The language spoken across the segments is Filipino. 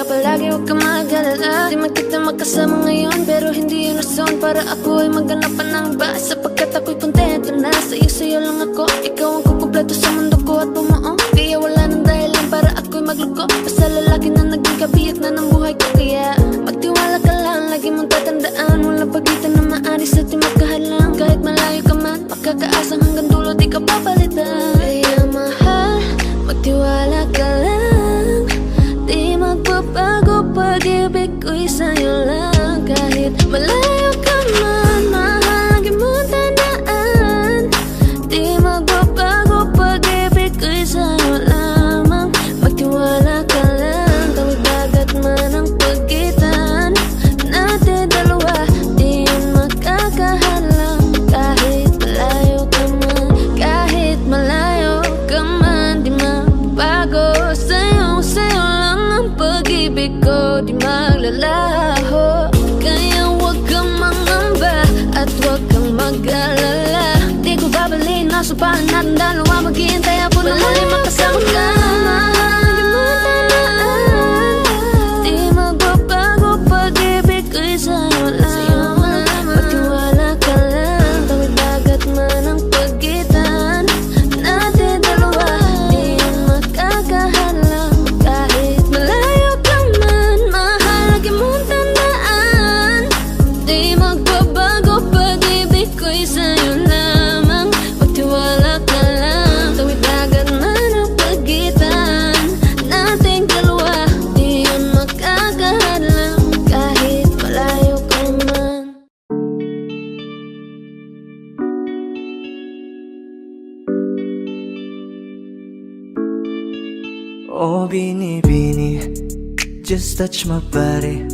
palagi, huwag ka mag-alala. Di man kita magkasama ngayon, pero hindi yun rason para ako ay maghanap pa ng iba. Sapagkat ako'y kontento na sa'yo lang ako. Ikaw ang kukumpleto sa mundo ko at bumuo. Kaya wala nang dahilan para ako'y magluko. Basta lalaki na naging kabiyak na ng buhay ko. Kaya magtiwala ka lang, lagi mong tatandaan, walang pagitan na maaris at di magkahalang. Kahit malayo ka man, makakaasang hanggang dulo di ka papalitan. Kaya mahal, magtiwala ka lang, di magbabago, pag-ibig ko'y sa'yo lang. Kahit malayo ka man, mahal, lagi mong tandaan, di magbabago, pag-ibig ko'y sa'yo lamang. Magtiwala ka lang, tawid dagat man ang pagitan natin dalawa, di yun makakahalang. Kahit malayo ka man, kahit malayo ka man, di magbago, sa'yo lang ang pag-ibig ko, di maglalaho. Kaya huwag kang mangamba at huwag kang mag-alala. Di ko babalik na supahan natin dalawa, maghihintay ako na muli makasama ka. Lagi mo tandaan, di magbabago, pag-ibig ko'y sa'yo lang. Magtiwala ka lang, tawid dagat man ang pagitan natin dalawa, di yun makakahalang. Kahit malayo ka man, mahal, lagi mong tandaan, di magbabago, pag-ibig ko'y sa'yo lamang. Magtiwala ka lang, tawid dagat man ang pagitan nating dalawa, di yun makakahalang. Kahit malayo ka man. Oh, Bini, just touch my body.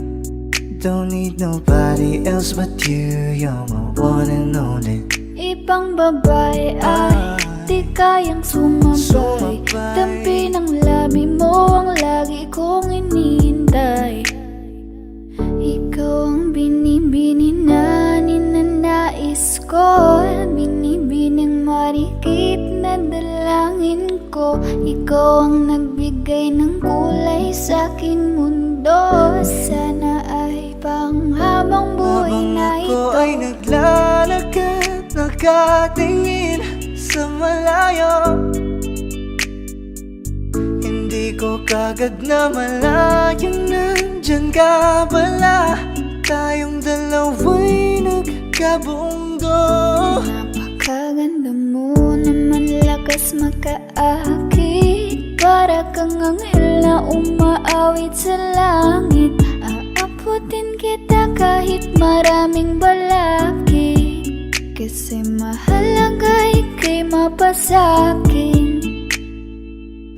Don't need nobody else but you. You're my one and only. Ibang babae ay di kayang sumabay. Dampi ng labi mo ang lagi kong inihintay. Ikaw ang binibini na ninanais ko, binibining marikit na dalangin ko. Ikaw ang nagbigay ng kulay sa aking mundo. Sana ay panghabang buhay na Habang ito. ako ay naglalakad, nakatingin sa malayo, hindi ko kagad na malayo, nandyan ka pala. Tayong dalawa'y nagkabundo. Napakaganda mo naman, lakas makaakit. Para kang anghel na umaawit sa langit. Aabutin kita kahit maraming balakid, kasi mahalaga ika'y mapasakin.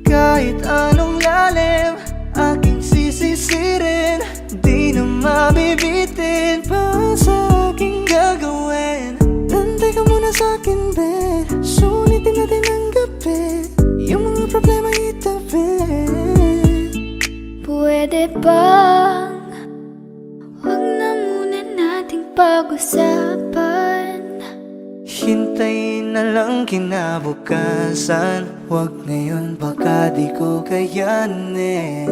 Kahit anong lalim, aking sisisirin, di na mabibitin pa sa aking gagawin. Nantay ka muna sa'kin, be, sulitin natin ang gabi, yung mga problema itabi. Pwede bang wag na muna nating pag-usapan? Hintayin na lang kinabukasan, wag ngayon baka di ko kayanin.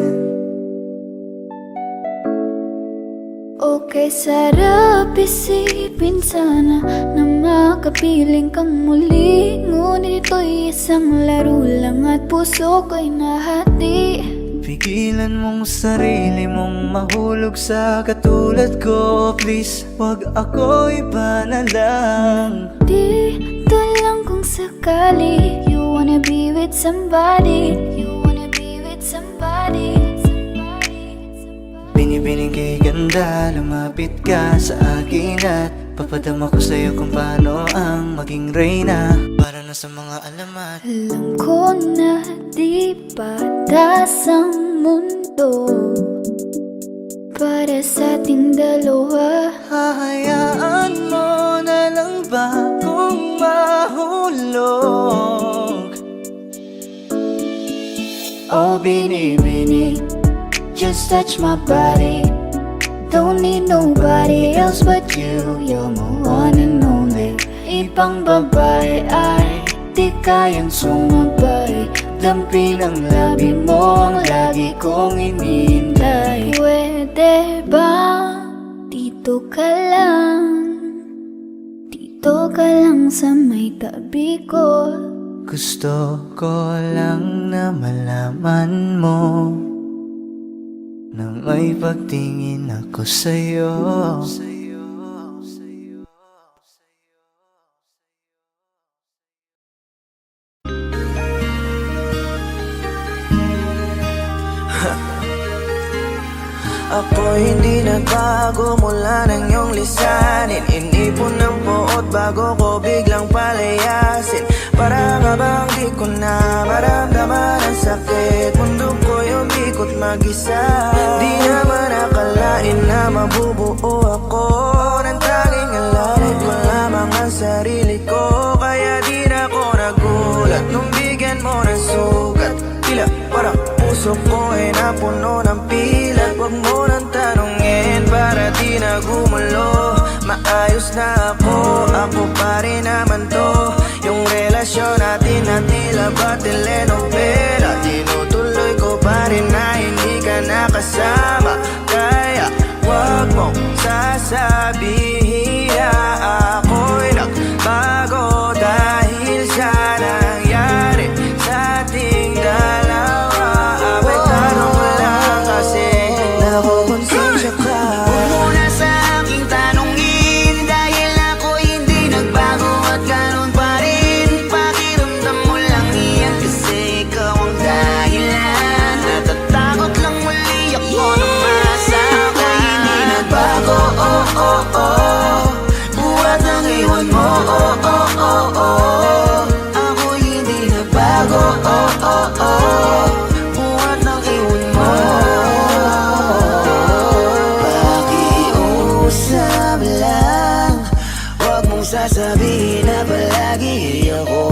Okay, sarap isipin sana na makapiling kang muli. Ngunit ito'y isang laro lang at puso ko'y nahati. Pigilan mong sarili mong mahulog sa katulad ko. Please, wag ako iba na lang. Dito lang kung sakali you wanna be with somebody, you wanna be with somebody. Binibining kay ganda, lumapit ka sa akin at papadama ko sa'yo kung paano ang maging reyna. Para na sa mga alamat. Alam ko na di patas ang mundo para sa ating dalawa. Hahayaan mo na lang ba kung mahulog? Oh, Bini, just touch my body. Don't need nobody else but you. You're my one and only. Ibang babae ay di kayang sumabay. dampi ng labi mo ang lagi kong inihintay. Pwede ba dito ka lang? Dito ka lang sa may tabi ko. Gusto ko lang na malaman mo na may pagtingin ako sa'yo. Ako'y hindi nagbago mula ng iyong lisanin. Inipon ng buot bago ko biglang palayasin. Para nga bang di ko na maramdaman ang sakit. Mundo ko'y umikot mag-isa. Di naman akalain na mabubuo ako ng tanging alalit ko lamang ang sarili ko. Kaya di na ako nagulat nung bigyan mo ng sugat. Tila parang puso ko ay napuno ng pilat. Huwag mo nang tanungin para di na gumulo. Maayos na ako pa rin naman to. Yung relasyon natin na tila ba telenovela. Tinutuloy ko pa rin na hindi ka nakasama. Kaya huwag mong sasabihin na ako'y nagbago dahil sa nangyari sa ating dalawa. May tanong ko lang kasi nakukonsensya ka. Huwag mo na sa aking tanongin dahil ako'y hindi nagbago at ganun pa rin. Pakiramdam mo lang iyan kasi ikaw ang dahilan. Natatakot lang muli ako na masama. Ako'y hindi nagbago, oh oh oh. Buhat ang iwan mo, oh oh oh oh. Ako'y hindi nagbago, oh oh oh. Buhat ng iwan mo. Pakiusap lang, huwag mong sasabihin na palagi ako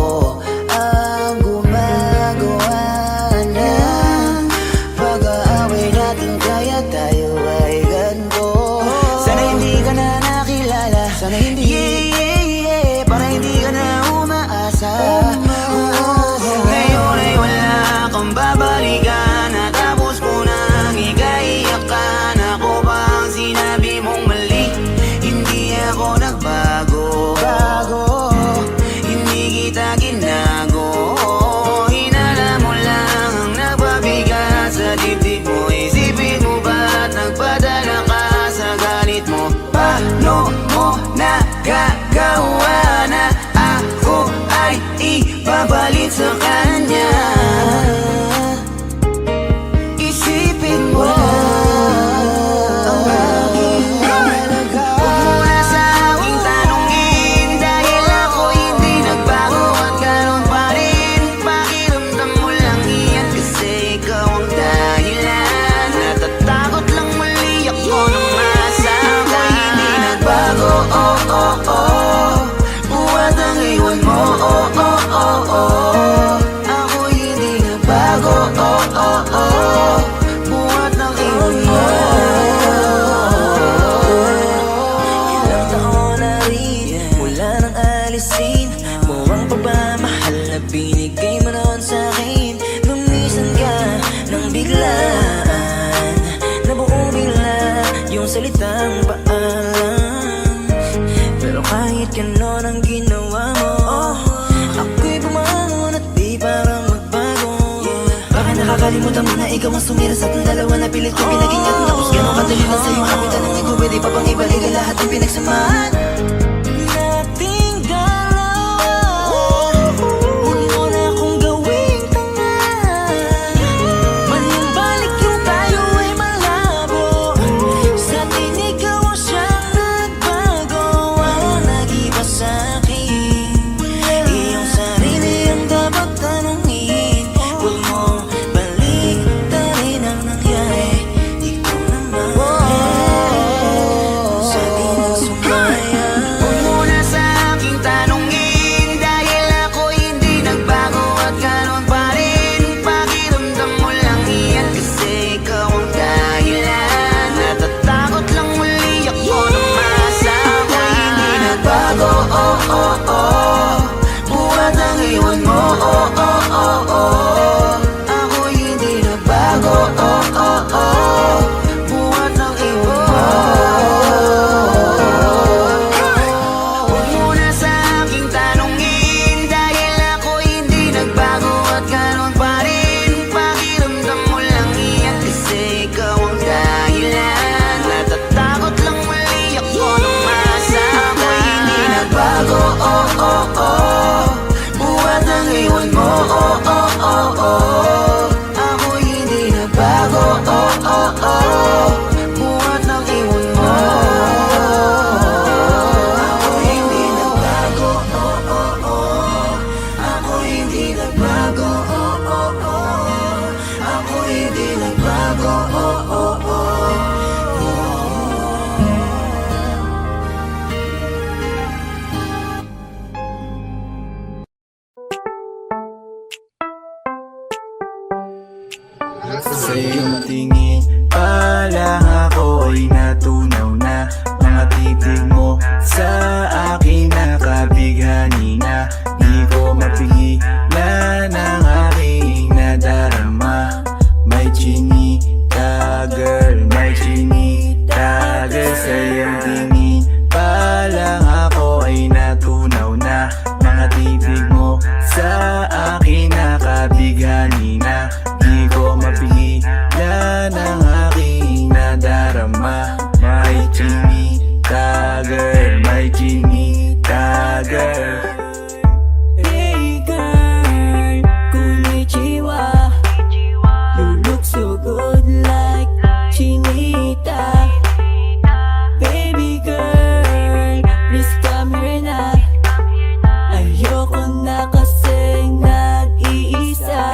ang gumagawa ng pag-aaway natin. Kaya tayo ay ganito. Sana hindi ka na nakilala. Sana hindi para hindi ka na umaasa. Ngayon ay wala kang babalikan. Natapos ko nang ikaiyakan. Ako ba ang sinabi mong mali? Hindi ako nagbago. Hindi kita ginago. Hinala mo lang ang nagpabigat sa dibdib mo. Isipin mo ba't nagpadala ka sa galit mo? Paano mo nagagawa na ako ay ipapalit sa kanya? Isipin mo ang aking halaga. Huwag mo na sa aking tanongin dahil ako hindi nagbago at ganun pa rin. Pakiramdam mo lang iyan kasi ikaw ang dahilan. Natatakot lang muli ako na masama. Ako'y hindi nagbago, oh oh oh. Buhat ang iwan mo, oh oh oh oh. Ako'y hindi nagbago, oh oh oh. Buhat ng iwan mo. Ilang taon na rin mula nang alisin mo ang pagmamahal na binigay mo noon sa'kin. Lumisan ka nang biglaan, nabuo bigla yung salitang paalam. Pero kahit ganon ang ginawa mo, ako'y bumangon at di parang magbago. Baka nakakalimutan mo na ikaw ang sumira sa ating dalawa na pilit ko pinagingat. Tapos ganon kadali na sa'yo ako'y tanong ikaw pwede pa bang ibalik ang lahat ng pinagsamahan nating dalawa? Huwag mo na akong gawing tanga. Manumbalik yung tayo ay malabo. Sa atin ikaw ang siyang nagbago. Walang nag-iba sa'kin. Iyong sarili ang dapat tanungin. Huwag mong baliktarin ang nangyari. Ikaw naman sa atin ang sumaya. Sa iyong tingin pa lang ako ay natunaw na. Mga titig mo sa akin nakabighani na. Di ko mapigilan ang aking nadarama. May chinita girl, may chinita girl. Sa iyong tingin pa lang ako ay natunaw na. Mga titig mo sa akin nakabighani na. Di ko mapigilan ang aking nadarama. May chinita girl, may chinita girl. Hey girl, konnichiwa. You look so good like Chinita. Baby girl, please come here na. Ayoko na kasing nag-iisa.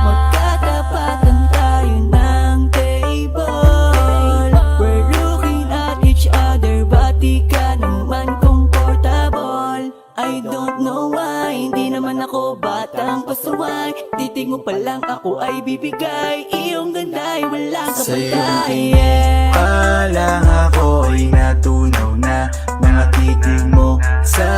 Magkatapatan tayo ng table. We're looking at each other, but di ka naman comfortable. I don't know why, hindi naman ako batang pasuway. Titig mo pa lang ako ay bibigay. Iyong ganda ay walang Sa iyong kapatay. tingin pa lang ako ay natunaw na. Mga titig mo sa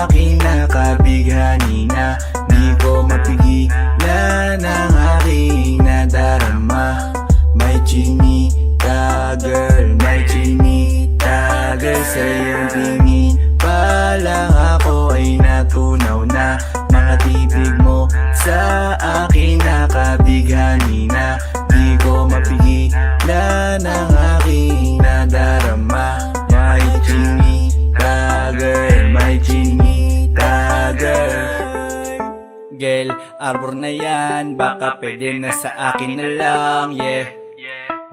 akin nakabighani na. Di ko mapigilan ang aking nadarama. May chinita girl, may chinita girl. Sa iyong tingin pa lang ako ay natunaw na. Mga titig mo sa akin nakabighani na. Di ko mapigilan ang aking nadarama. May chinita girl, may chinita girl. Girl, arbor na yan, baka pwede na sa akin na lang, yeah.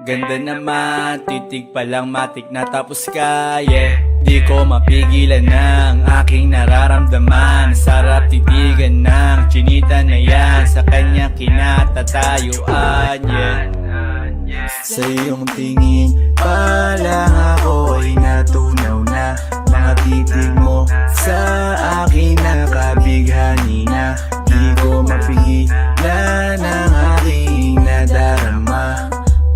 Ganda naman, titig pa lang matik na tapos ka, yeah. Di ko mapigilan ng aking nararamdaman. Sarap titigan ng chinita na yan. Sa kanya kinatatayuan, yeah. Sa iyong tingin pa lang ako ay natunaw na. Mga titig mo sa akin nakabighani na. Di ko mapigilan ang aking nadarama.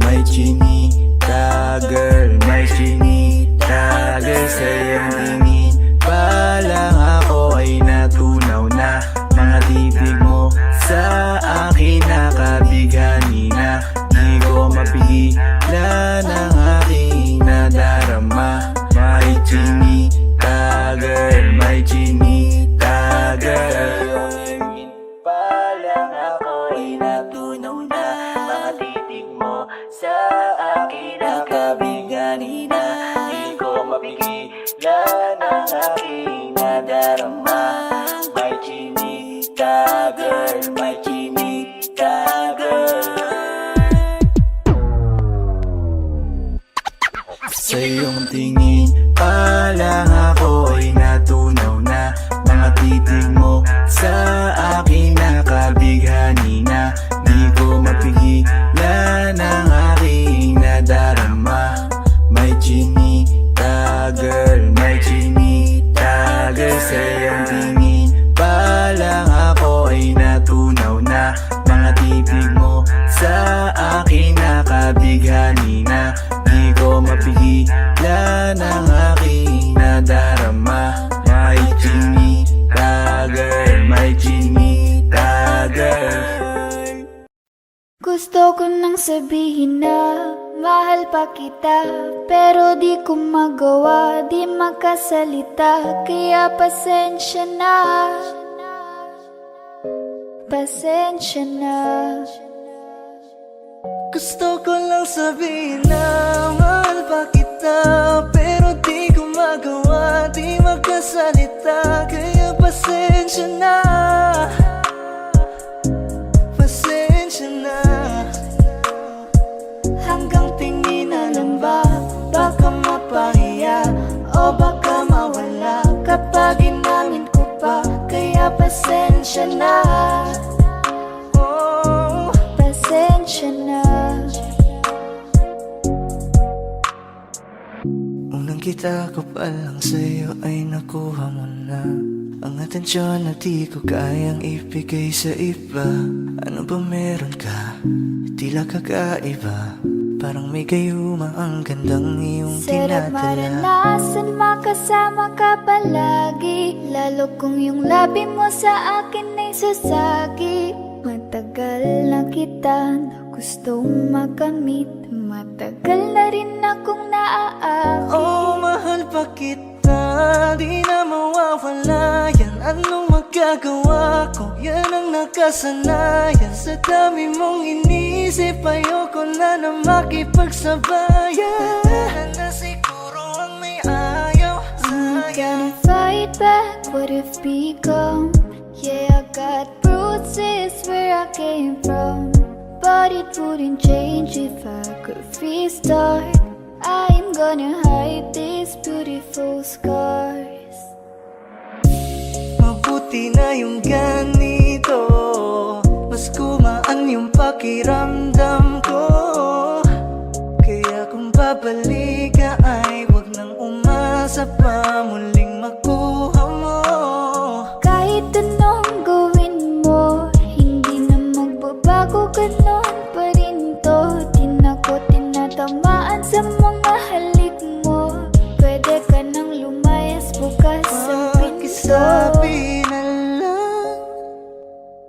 May chinita girl, may chinita girl. Sa iyong tingin pa lang ako ay natunaw na. Mga titig mo sa akin nakabighani na. Di ko mapigilan ang aking nadarama. May chinita girl, may chinita girl. Pa lang ako ay natunaw na. Mga titig mo sa akin nakabighani na. Di ko mapigilan ang aking nadarama. May chinita girl, may chinita girl. Sa iyong tingin pa lang ako ay natunaw na. Mga titig mo sa akin nakabighani na. Di ko mapigilan ang aking nadarama. May chinita girl, may chinita girl. Sa iyong tingin pa lang ako ay natunaw na. Mga titig mo sa akin nakabighani na. Di ko mapigilan ang aking nadarama. May chinita girl, may chinita girl. Gusto ko nang sabihin na mahal pa kita, pero di ko magawa, di makasalita. Kaya pasensya na, pasensya na. Gusto ko lang sabihin na mahal pa kita, pero di ko magawa, di magkasalita. Kaya pasensya na, pasensya na. Hanggang tingin na lang ba, baka mapahiya o baka mawala kapag inamin ko pa. Kaya pasensya na, Oh, pasensya na. unang kita ko pa lang sa'yo ay nakuha mo na. Ang atensyon na di ko kayang ibigay sa iba. Ano ba meron ka? Di tila kakaiba. Parang may gayuma ang gandang iyong Sarap tinadala. maranasan makasama ka palagi, lalo kung yung labi mo sa akin ay sasagi. Matagal na kita na gustong makamit, matagal na rin akong naaakit. Oh, mahal pa kita, di na mawawala yan. Anong magagawa ko? Yan ang nakasanayan. Sa dami mong inisip, ayoko na na makipagsabayan. Tatanan na siguro ang may ayaw I'm sa'yo. gonna fight back what if become. Yeah, I got bruises where I came from, but it wouldn't change if I could restart. I'm gonna hide these beautiful scars. Mabuti na yung ganito, mas gumaan yung pakiramdam ko. Kaya kung babalik ka ay wag nang umasa pa muling makuha mo. Kahit anong gawin mo, hindi na magbabago, ganon pa rin to. Di na ko tinatamaan sa mga halik mo. Pwede ka nang lumayas, bukas ang pinto. Pakisabi na lang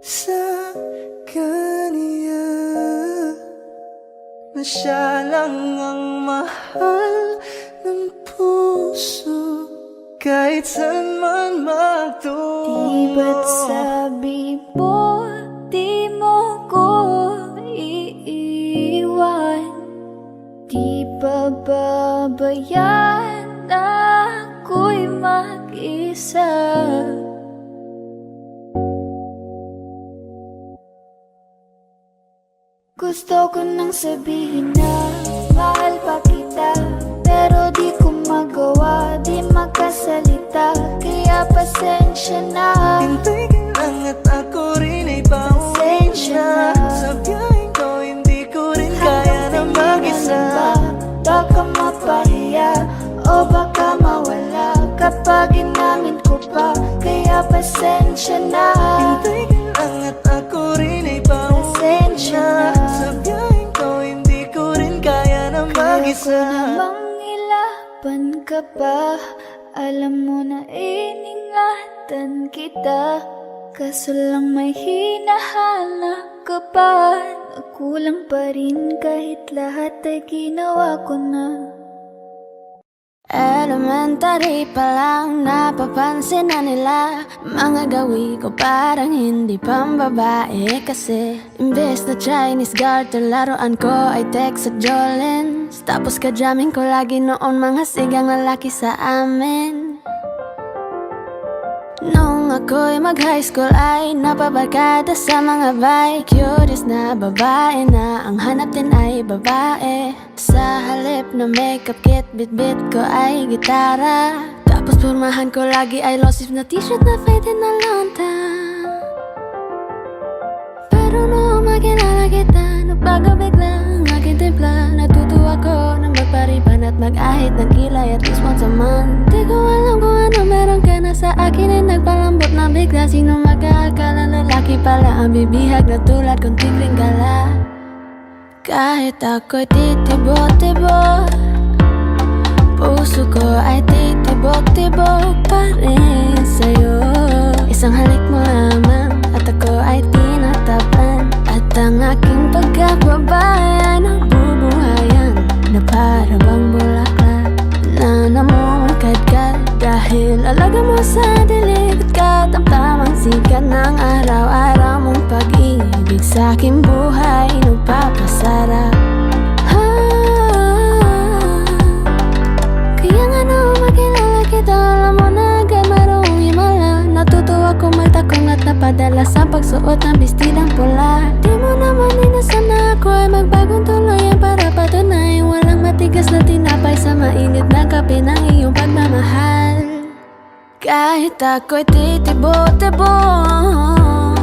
sa kanya na siya lang ang mahal ng puso, kahit saan man magtungo. Di ba't sabi mo, di mo ko iiwan? Di ba babayaan ako'y mag-isa? Gusto ko nang sabihin na mahal pa kita, pero di ko magawa, di makasalita. Kaya pasensya na. Hintay ka lang at ako rin ay pauwi Pasensya na. na. Sa biyaheng ko hindi ko rin kaya na mag-isa. Baka mapahiya o baka mawala kapag inamin ko pa. Kaya pasensya na. Hintay ka lang at ako rin ay pauwi Pasensya na. na. Sa biyaheng ko hindi ko rin kaya na Kaya ko mag-isa. namang ilaban ka pa. Alam mo na iningatan kita, kaso lang may hinahanap ka pa. Nagkulang pa rin kahit lahat ay ginawa ko na. Elementary pa lang napapansin na nila mga gawi ko parang hindi pambabae. Kasi imbes na Chinese garter, laruan ko ay Tex at Jolens. Tapos ka-jamming ko lagi noon mga sigang lalaki sa amin. Nung ako'y mag-high school ay napabarkada sa mga bike. Curious na babae na ang hanap din ay babae. Sa halip na makeup kit, bit-bit ko ay gitara. Tapos pormahan ko lagi ay low sleeve na t-shirt na fade na lonta. Pero nung makilala kita, nagbago bigla ang aking timpla. Natutuwa ko na magpariban at mag-ahit ng kilay at least once a month. Di ko alam kung ano meron ka na sa akin ay nagpalambot na bigla. Sino mag-aakala lalaki pala ang bibihag na tulad kong tigring gala. Kahit ako'y titibok-tibok, puso ko ay titibok-tibok pa rin sa'yo. Isang halik mo lamang at ako ay tinatapan. At ang aking pagkababay ay nabubuhayan na para bang bulaklak na namumukadkad. Dahil alaga mo sa dilig at katamtamang sikat ng araw-araw mong pag-ibig sa aking buhay nagpapasarap. Kaya nga nung makilala kita, alam mo na agad marunong himala. Natutuwa kong magtakong at napadala sa pagsuot ng bestidang pula. Di mo naman inasam na ako ay magbagong tuluyan para patunay walang matigas na tinapay sa mainit na kape ng iyong pagmamahal. Kahit ako'y titibok-tibok,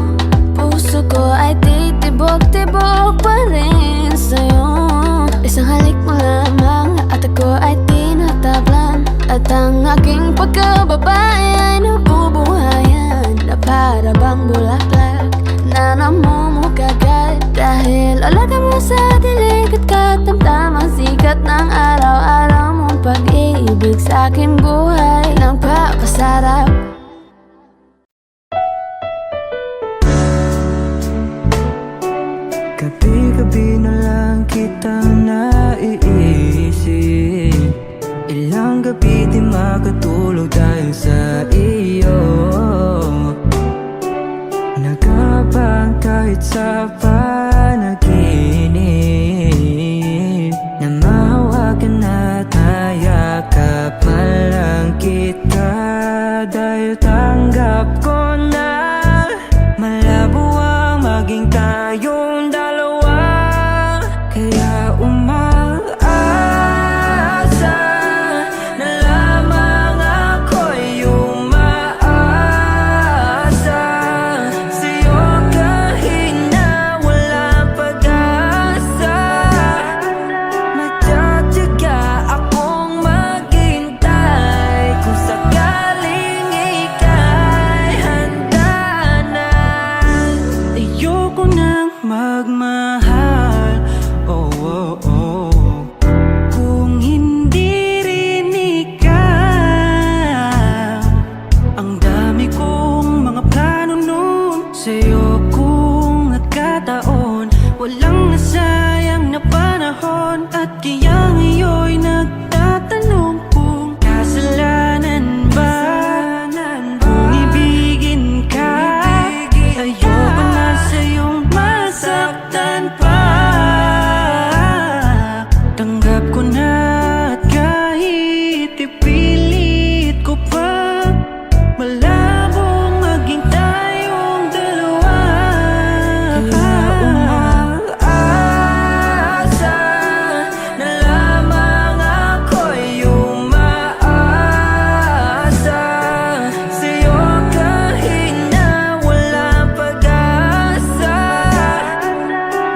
puso ko ay titibok-tibok pa rin sa'yo. Isang halik mo lamang at ako ay tinatablan. At ang aking pagkababay ay nabubuhayan na para bang bulaklak na namumukagad. Dahil Dahil alaga mo sa dilig at katamtamang sikat ng araw-araw mong pag-ibig sa aking buhay nagpapasarap. Gabi-gabi na lang kitang naiisip. Ilang gabi di makatulog dahil sa iyo. Nagkabang kahit sa panaginip na mahawakan at hayakapan lang kita. Dahil tanggap ko na malabo ang maging tayong dalawa. Kaya umaasa na lamang ako'y umaasa sa'yo kahit na walang pag-asa. Magtsatsaga akong maghintay kung sakaling ika'y handa na. Ayoko nang magmahal, oh, oh, oh, kung hindi rin ikaw. Ang dami kong mga plano nun sa'yo kung nagkataon. Walang nasayang na panahon. At kaya ngayon'y nagtatanong kung kasalanan ba kung ibigin ka. Ayoko na sa'yong masaktan pa. Tanggap ko na at kahit ipilit ko pa, malabong maging tayong dalawa. Kaya umaasa na lamang ako'y umaasa sa'yo kahit na walang pag-asa.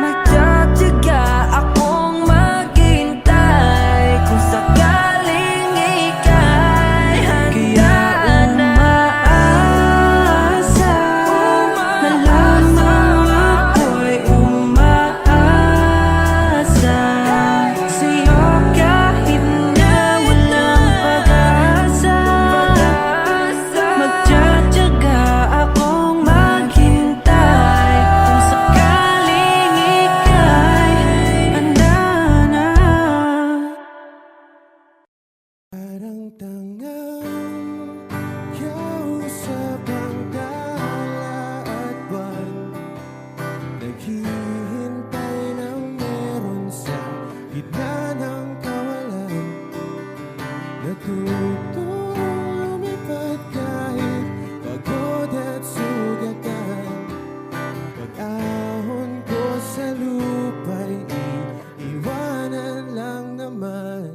Magtsatsaga akong maghintay kung sakaling ika'y handa na. Umaasa na lamang ako'y umaasa sa'yo kahit na walang pag-asa. Magtsatsaga akong maghintay kung sakaling ika'y handa na. Parang tangang kausap ang tala at buwan, naghihintay ng meron sa gitna ng kawalan. Natutulong lumipad kahit pagod at sugatan. Pag-ahon ko sa lupa'y iiwanan lang naman.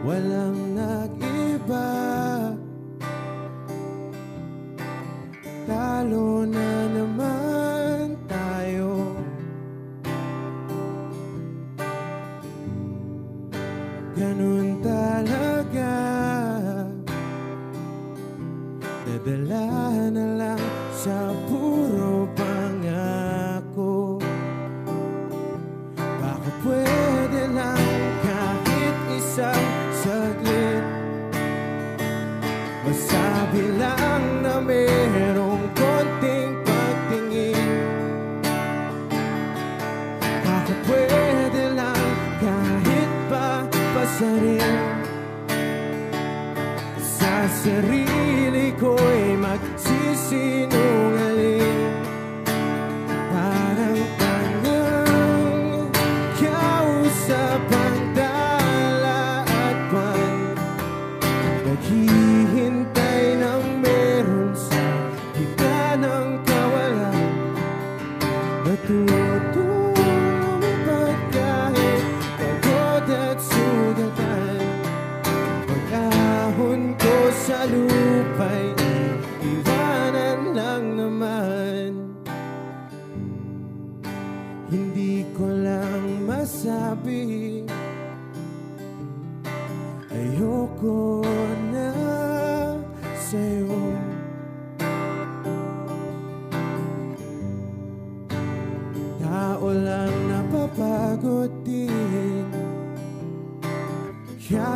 Walang nag-iba, talo na naman tayo. Ganun talaga, nadala na lang sa puro pangako. Baka pwede lang kahit isang saglit, masabi lang na merong konting pagtingin. Baka pwede lang kahit pa pasarin. Sa sarili ko'y magsisinungaling. Parang tangang kausap ang tala at buwan, naghihintay ng meron sa gitna ng kawalan. Natutulong lumipad kahit pagod at sugatan. Pag-ahon ko sa lupa'y iwanan lang naman. Hindi ko lang masabi, ayoko na sa'yo.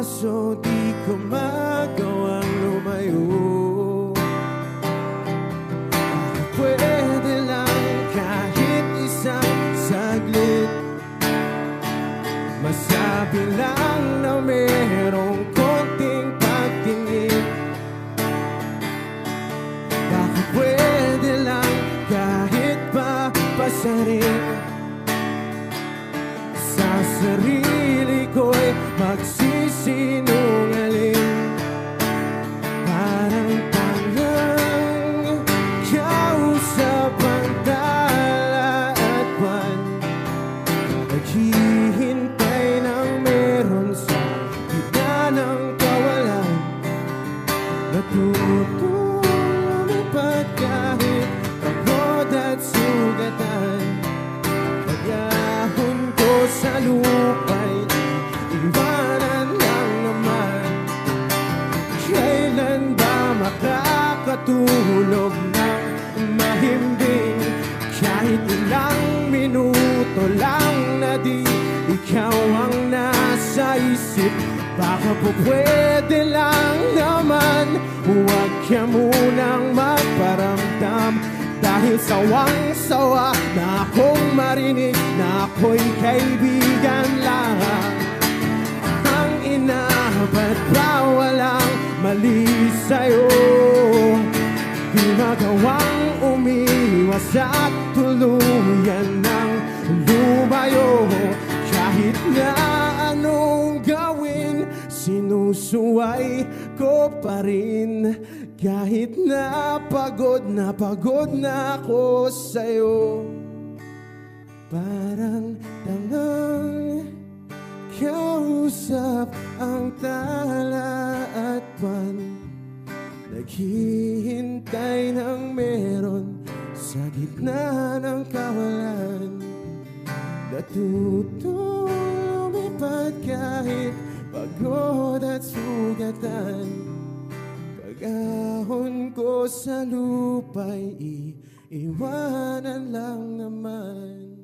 puso di ko magawang lumayo. Pwede lang kahit isang saglit, masabi lang na merong konting pagtingin. Baka pwede lang kahit pa pasarin, sa sarili ko'y magsisinungaling. Parang tangang kausap ang tala at buwan, naghihintay ng meron sa gitna ng kawalan. Natutong lumipad kahit pagod at sugatan. Pag-ahon ko sa lupa'y iwanan lang naman. Kailan ba makakatulog ng mahimbing? Kahit ilang minuto lang na di ikaw ang nasa isip. Baka po pwede lang naman, huwag ka munang magparamdam. Dahil sawang-sawa na akong marinig na ako'y kaibigan lang. Ang ina, ba't ba walang mali sa'yo? Di magawang umiwas at tuluyan ng lumayo. Kahit na anong gawin, sinusuway ko pa rin. Kahit na pagod na ako sa'yo. Parang tangang kausap ang tala at buwan, naghihintay ng meron sa gitna ng kawalan. Natutong lumipad kahit pagod at sugatan. Pag-ahon ko sa lupa'y iiwanan lang naman.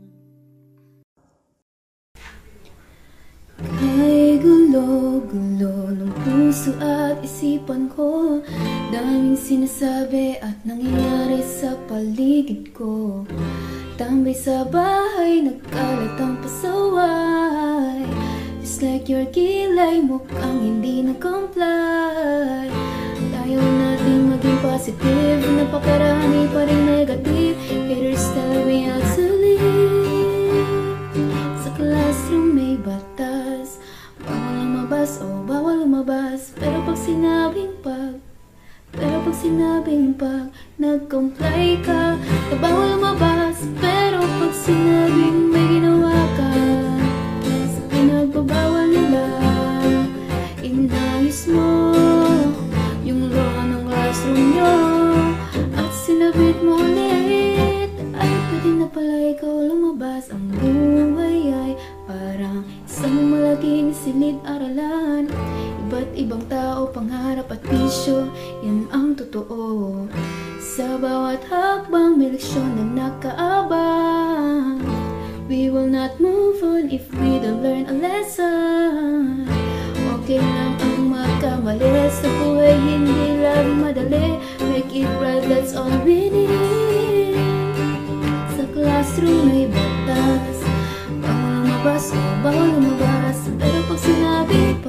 Ay gulo-gulo ng puso at isipan ko, daming sinasabi at nangyayari sa paligid ko. Tambay sa bahay, nagkalat ang pasaway. Just like your kilay, mukhang hindi nag-comply. Ayaw natin maging positive, napakarami pa rin negative. Haters tell me how to live. Sa classroom may batas, bawal lumabas o bawal lumabas. Pero pag sinabing pag nag-comply ka, na bawal lumabas. Pero pag sinabing may ginawa ka, sa pinagbabawal nila, inayos mo yung law ng classroom nyo at sinabit mo ulit. Ay, pwede na pala ikaw lumabas. Ang buhay ay parang isang malaking silid-aralan. Iba't ibang tao, pangarap at bisyo, yan ang totoo. Sa bawat hakbang may leksyon na nakaabang. We will not move on if we don't learn a lesson. Okay lang ang magkamali, sa buhay hindi lang madali. Make it right, that's all we need. Sa classroom may batas, bawal lumabas o bawal lumabas. Pero pag sinabing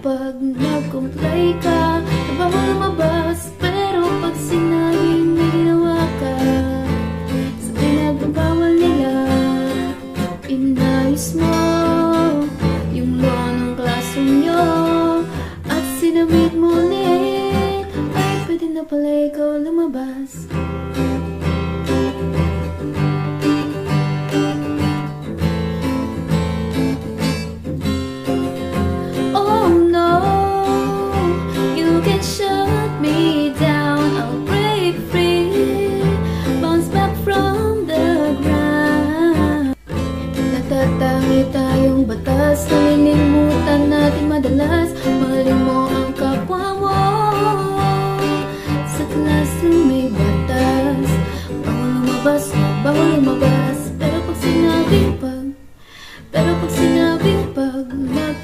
pag nag-comply ka, na bawal lumabas. Pero pag sinabing may ginawa ka, sa pinagbabawal nila, inayos mo yung law ng classroom nyo at sinabit mo ulit. Ay, pwede na pala ikaw lumabas. Oh no, you can shut me down, I'll break free, bounce back from the ground. Natatangi tayong batas, nalilimutan natin madalas. Mahalin mo ang kapwa mo. Sa classroom may batas, bawal lumabas o bawal lumabas. Pero pag sinabing pag nag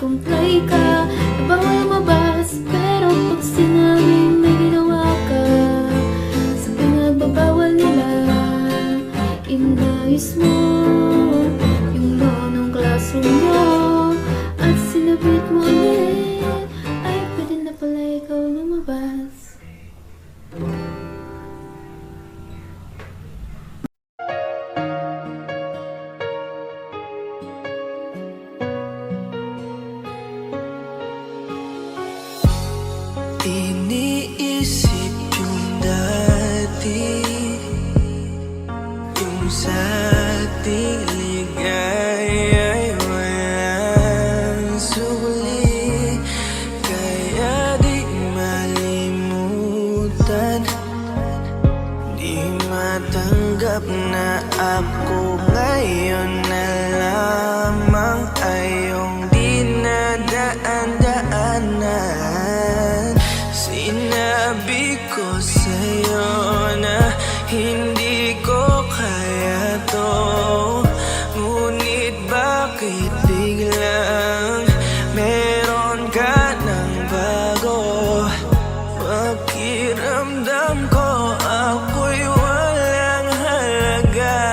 na bawal lumabas. Pero pag sinabing may ginawa ka sa pinagbabawal nila, inayos mo yung law ng classroom mo at sinabit mo ulit, ay pwede na pala ikaw lumabas. Iniisip yung dati, yung sa ating ligaya'y walang suli. Kaya di malimutan, di matanggap na ako ngayon na lamang ay yung dinadaan-daanan. Sinabi ko sa'yo na hindi ko kaya to, ngunit bakit biglang meron ka ng bago? Pakiramdam ko ako'y walang halaga.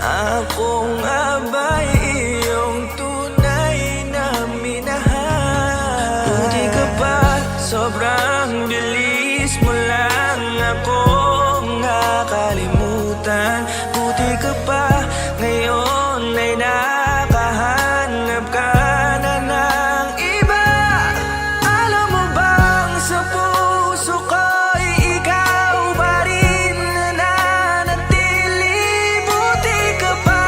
Ako nga ba'y iyong tunay na minahal? Buti ka pa, sobrang bilis mo lang akong nakalimutan. Buti ka pa, ngayon ay nakahanap ka na ng iba. Alam mo bang sa puso ko'y ikaw pa rin nananatili? Buti ka pa,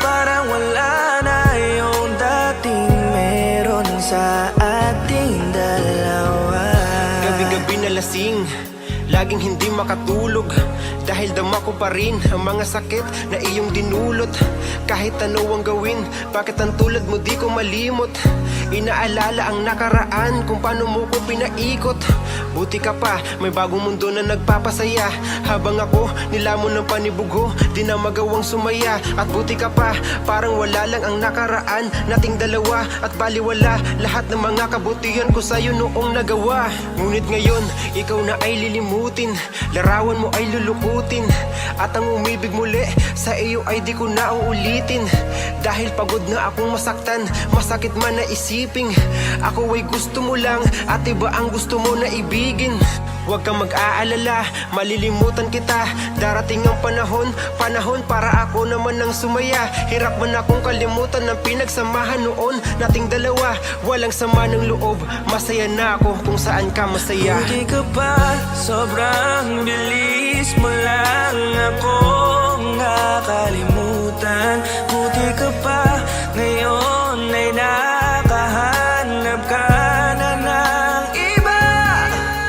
parang wala na yung dating meron sa ating dalawa. Gabi-gabi na lasing, laging hindi makatulog, dahil dama ko pa rin ang mga sakit na iyong dinulot. Kahit ano ang gawin, bakit ang tulad mo di ko malimot? Inaalala ang nakaraan, kung paano mo ko pinaikot. Buti ka pa, may bagong mundo na nagpapasaya, habang ako nilamon ng panibugo, di na magawang sumaya. At buti ka pa, parang wala lang ang nakaraan nating dalawa, at baliwala lahat ng mga kabutihan ko sa'yo noong nagawa. Ngunit ngayon, ikaw na ay lilimutin, larawan mo ay lulukutin, at ang umibig muli sa iyo ay di ko na uulitin. Dahil pagod na akong masaktan, masakit man na isiping ako ay gusto mo lang, at iba ang gusto mo na ibigin. Huwag kang mag-aalala, malilimutan kita. Darating ang panahon para ako naman ang sumaya. Hirap man akong kalimutan ng pinagsamahan noon nating dalawa. Walang sama ng loob, masaya na ako kung saan ka masaya. Buti ka pa, sobrang bilis mo lang akong nakalimutan. Buti ka pa, ngayon ay nakahanap ka na ng iba.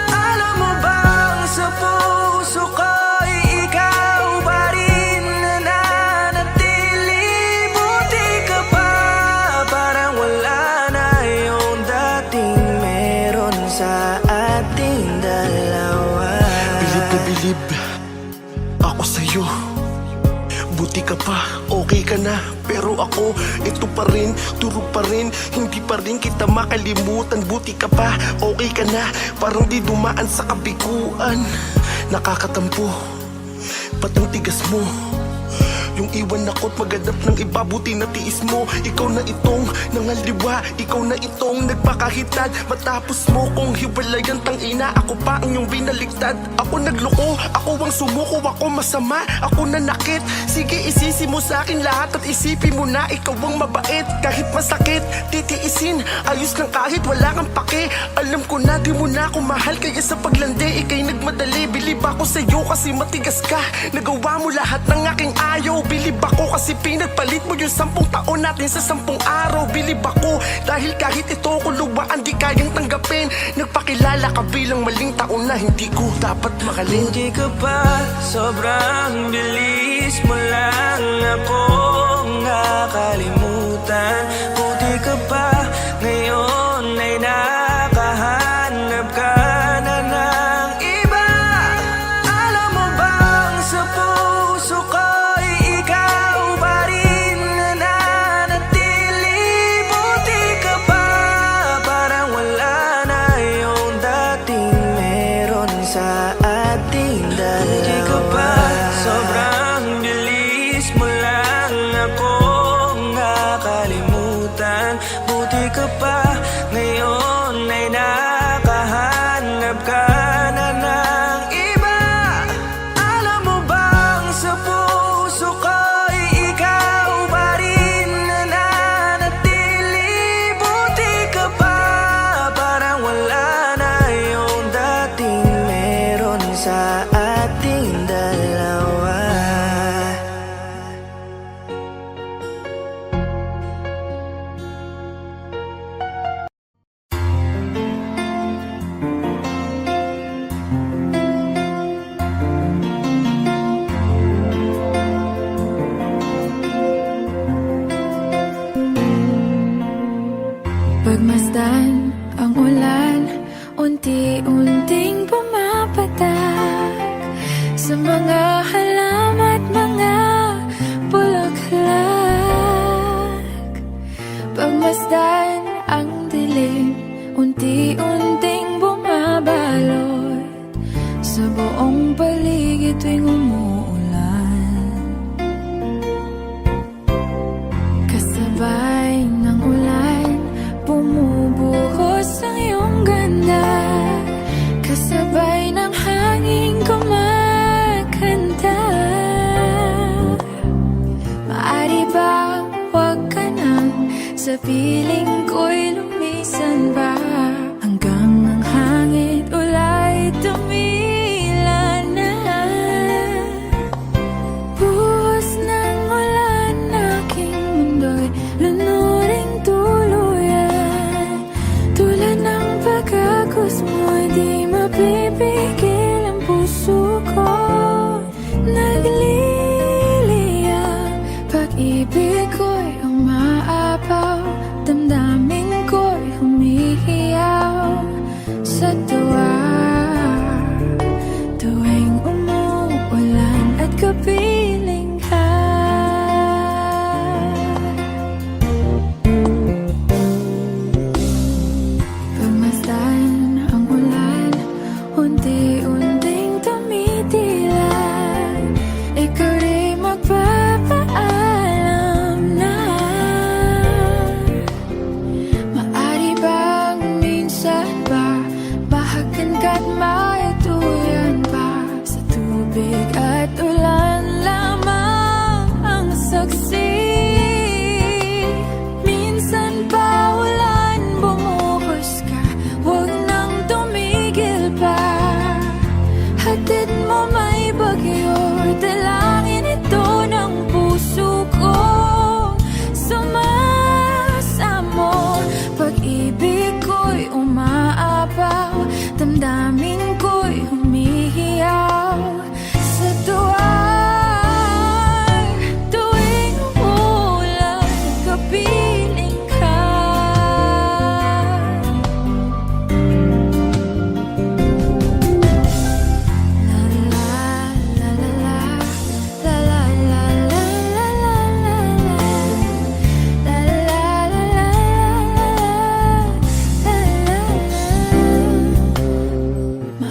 Alam mo bang sa puso ko'y ikaw pa rin nananatili? Buti ka pa, parang wala na yung dating meron sa ating dalawa. Bilib na bilib ako sa'yo. Buti ka pa, okay ka na, pero ako, ito pa rin, turog pa rin, hindi pa rin kita makalimutan. Buti ka pa, okay ka na, parang di dumaan sa kabiguan. Nakakatampo, ba't ang tigas mo? Yung iwan ako't maghanap ng iba, buti na tiis mo. Ikaw na itong nangaliwa, ikaw na itong nagpakahitad. Matapos mo kong hiwalayan, tangina, ako pa ang iyong binaligtad. Ako nagloko, ako ang sumuko, ako masama, ako nanakit. Sige, isisi mo sa akin lahat at isipin mo na ikaw ang mabait. Kahit masakit, titiisin, ayos lang kahit wala kang pake. Alam ko na di mo na ako mahal, kaya sa paglandi ikay nagmadali. Bilib ako sa'yo kasi matigas ka, nagawa mo lahat ng aking ayaw. Bilib ako kasi pinagpalit mo yung 10 taon natin sa 10 araw. Bilib ako dahil kahit ito kuluwaan di kayang tanggapin. Nagpakilala ka bilang maling taon na hindi ko dapat makalin. Buti ka pa, sobrang bilis mo lang akong nakalimutan. Buti ka pa, ngayon ay nakahanap ka na ng iba. Alam mo bang sa puso ko'y ikaw pa rin nananatili? Buti ka pa. Ngayon ay nakahanap ka na ng iba. Alam mo bang sa puso ko'y ikaw pa rin nananatili? Buti ka pa, parang wala na yung dating meron sa ating dalawa. Pagmasdan ang ulan, unti-unting pumapatak sa mga halaman at mga bulaklak. Pagmasdan ang dilim, unti-unting bumabalot sa buong paligid tuwing umuulan. Kasabay ng ulan, bumubuhos ang iyong ganda. Kasabay ng hangin kumakanta. Maaari bang huwag ka nang sa piling ko'y lumisan ba? Hanggang ang hangin ulay tumila na. Buhos ng ulan, aking mundo'y lunuring tuluyan. Tulad ng pagkagos mo'y di mapipigil ang puso ko. Nagliliyab, pag-ibig ko'y umaapaw, damdamin ko'y humihiyaw sa tuwa. Tuwing umuulan at kapiling ka. Pagmasdan ang ulan, unti-unting tumitila. Ikaw rin magpapaalam na. Maari bang minsan ba bahagan ka't maituyan pa? Sa tubig at ulan lamang ang saksi. Minsan pa ulan, bumuhos ka, huwag nang tumigil pa. Hatid mo may bagyo, dalangin ito ng puso ko. Sumasamo, pag-ibig ko'y umaapaw, damdamin ko'y humihiyaw sa tuwa. Tuwing umuulan, kapiling ka. La la la la la, la la la la la la la, la la la la la.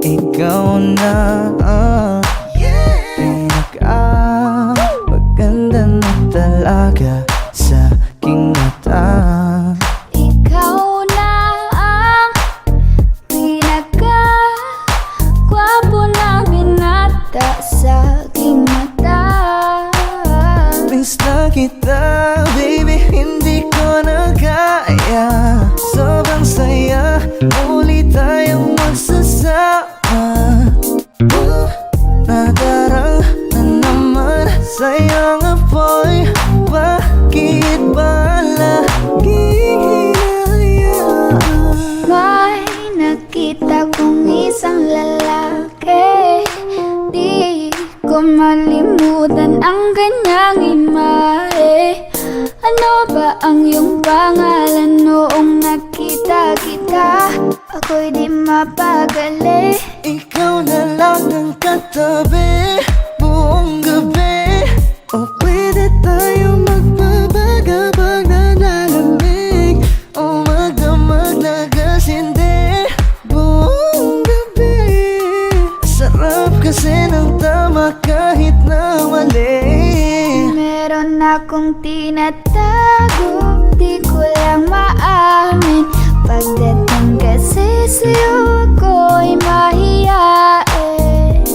ikaw na maganda na talaga sa aking mata. Ikaw na ang pinaka-gwapo na binata sa aking mata. Miss na kita, baby, hindi ko na kaya. Sobrang saya, muli tayong magsasama. Nadarang na naman sayang apoy. Bakit ba laging hinahayaan? May nakita kong isang lalaki, di ko malimutan ang kanyang imahe. Ano ba ang iyong pangalan noong nakita kita? Ako'y di mapagali. Ikaw na lang ang katabi buong gabi. O pwede tayo magbabaga pag nalalamig, o magdamag na gasindi buong gabi. Sarap kasi ng tama kahit na mali. Meron akong tinatago, di ko lang maamin. Pagdating kasi sa'yo ako'y mahiyain.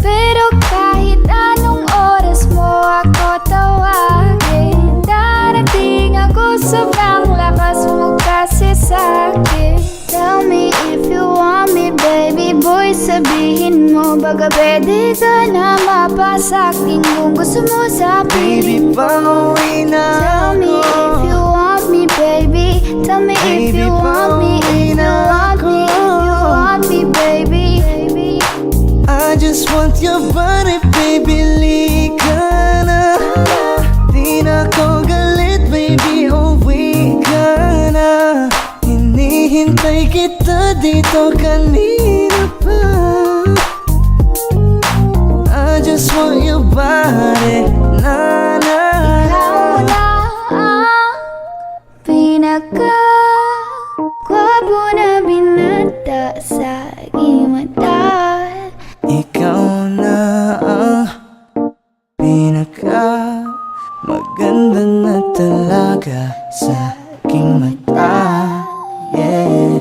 Pero kahit anong oras mo ako tawagin, darating ako, sobrang lakas mo kasi sa'kin. Tell me if you want me, baby boy, sabihin mo baga pwede ka na mapasa'kin kung gusto mo sa Baby, piling ko. pauwi na Tell me if you ako. want me, baby. Tell me if Baby, you want me, if you want me, if you want me, baby. I just want your body, baby, lika na. Di na ko galit, baby, uwi ka na. Hinihintay kita dito kanina pa. I just want your body, na na Ikaw na ang pinaka-gwapo na binata sa aking mata. Ikaw na ang pinaka maganda na talaga sa aking mata. Yeah.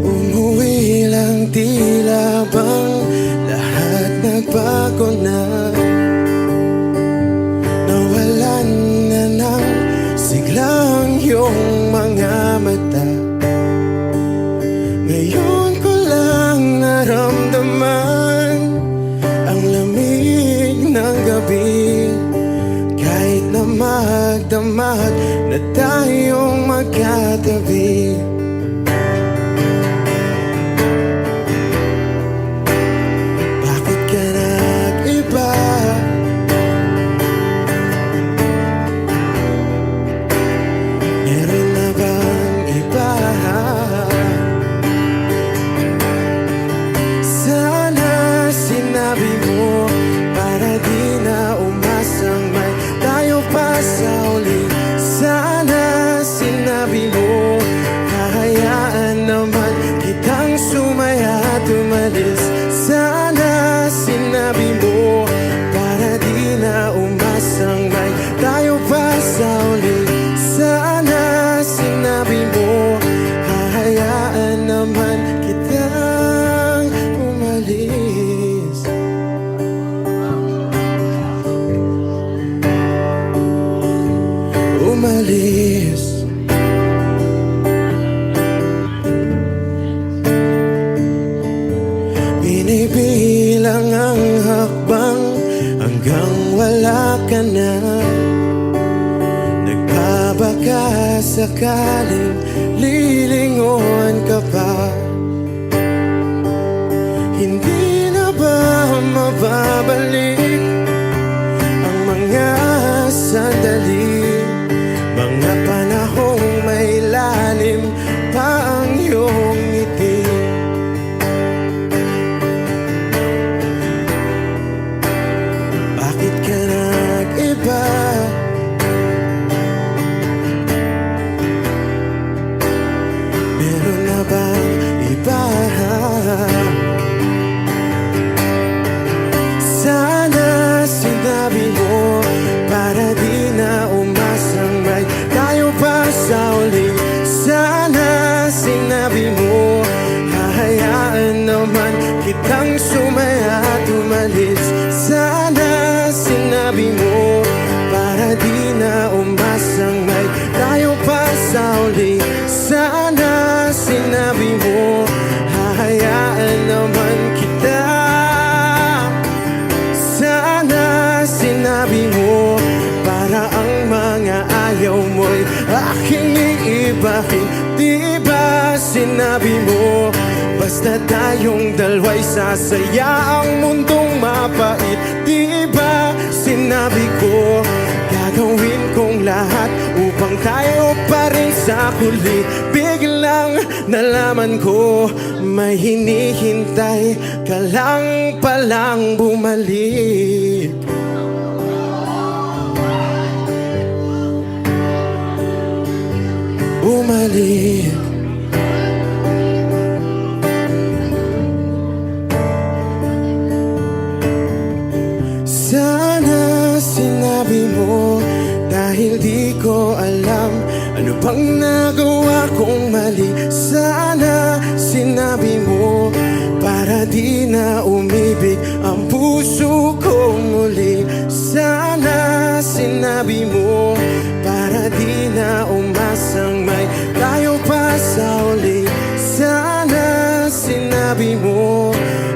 Umuwi lang, tila bang lahat nagbago na. Nawalan na ng siglang iyong mga mata. Ngayon ko lang naramdaman ang lamig ng gabi. Kahit na magdamag na tayong magkatabi. Bakit ka nag-iba? Meron na bang iba? Sana sinabi mo para di na umasang may tayo pa sa uli. Sana sinabi mo hahayaan naman kitang sumaya at umalis. Sana sinabi mo para di na umasang may tayo pa sa uli. Sana sinabi mo hahayaan naman kitang umalis. Umalis. Binibilang ang hakbang hanggang wala ka na. Nagbabaka sakaling lilingon ka pa. Hindi na ba mababalik ang mga sandali, mga panahong may lalim pa ang iyong ngiti? Bakit ka nag-iba? akin. Di ba sinabi mo, basta tayong dalawa'y sasaya ang mundong mapait. Di ba sinabi ko, gagawin kong lahat upang tayo pa rin sa huli. Biglang nalaman ko, may hinihintay ka lang palang bumalik. Bumalik. Sana sinabi mo, dahil di ko alam ano bang nagawa kong mali. Sana sinabi mo, para di na umibig ang puso ko muli. Sana sinabi mo, para di na umasang may tayo pa sa uli. Sana sinabi mo,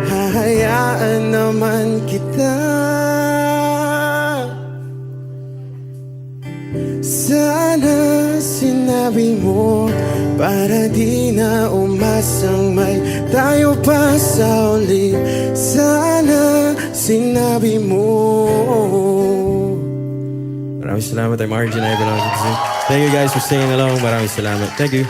hahayaan naman kita. Sana sinabi mo, para di na umasang may tayo pa sa uli. Sana sinabi mo. Maraming salamat. I'm Arjun. I belong to the Thank you guys for singing along. Maraming salamat. Thank you.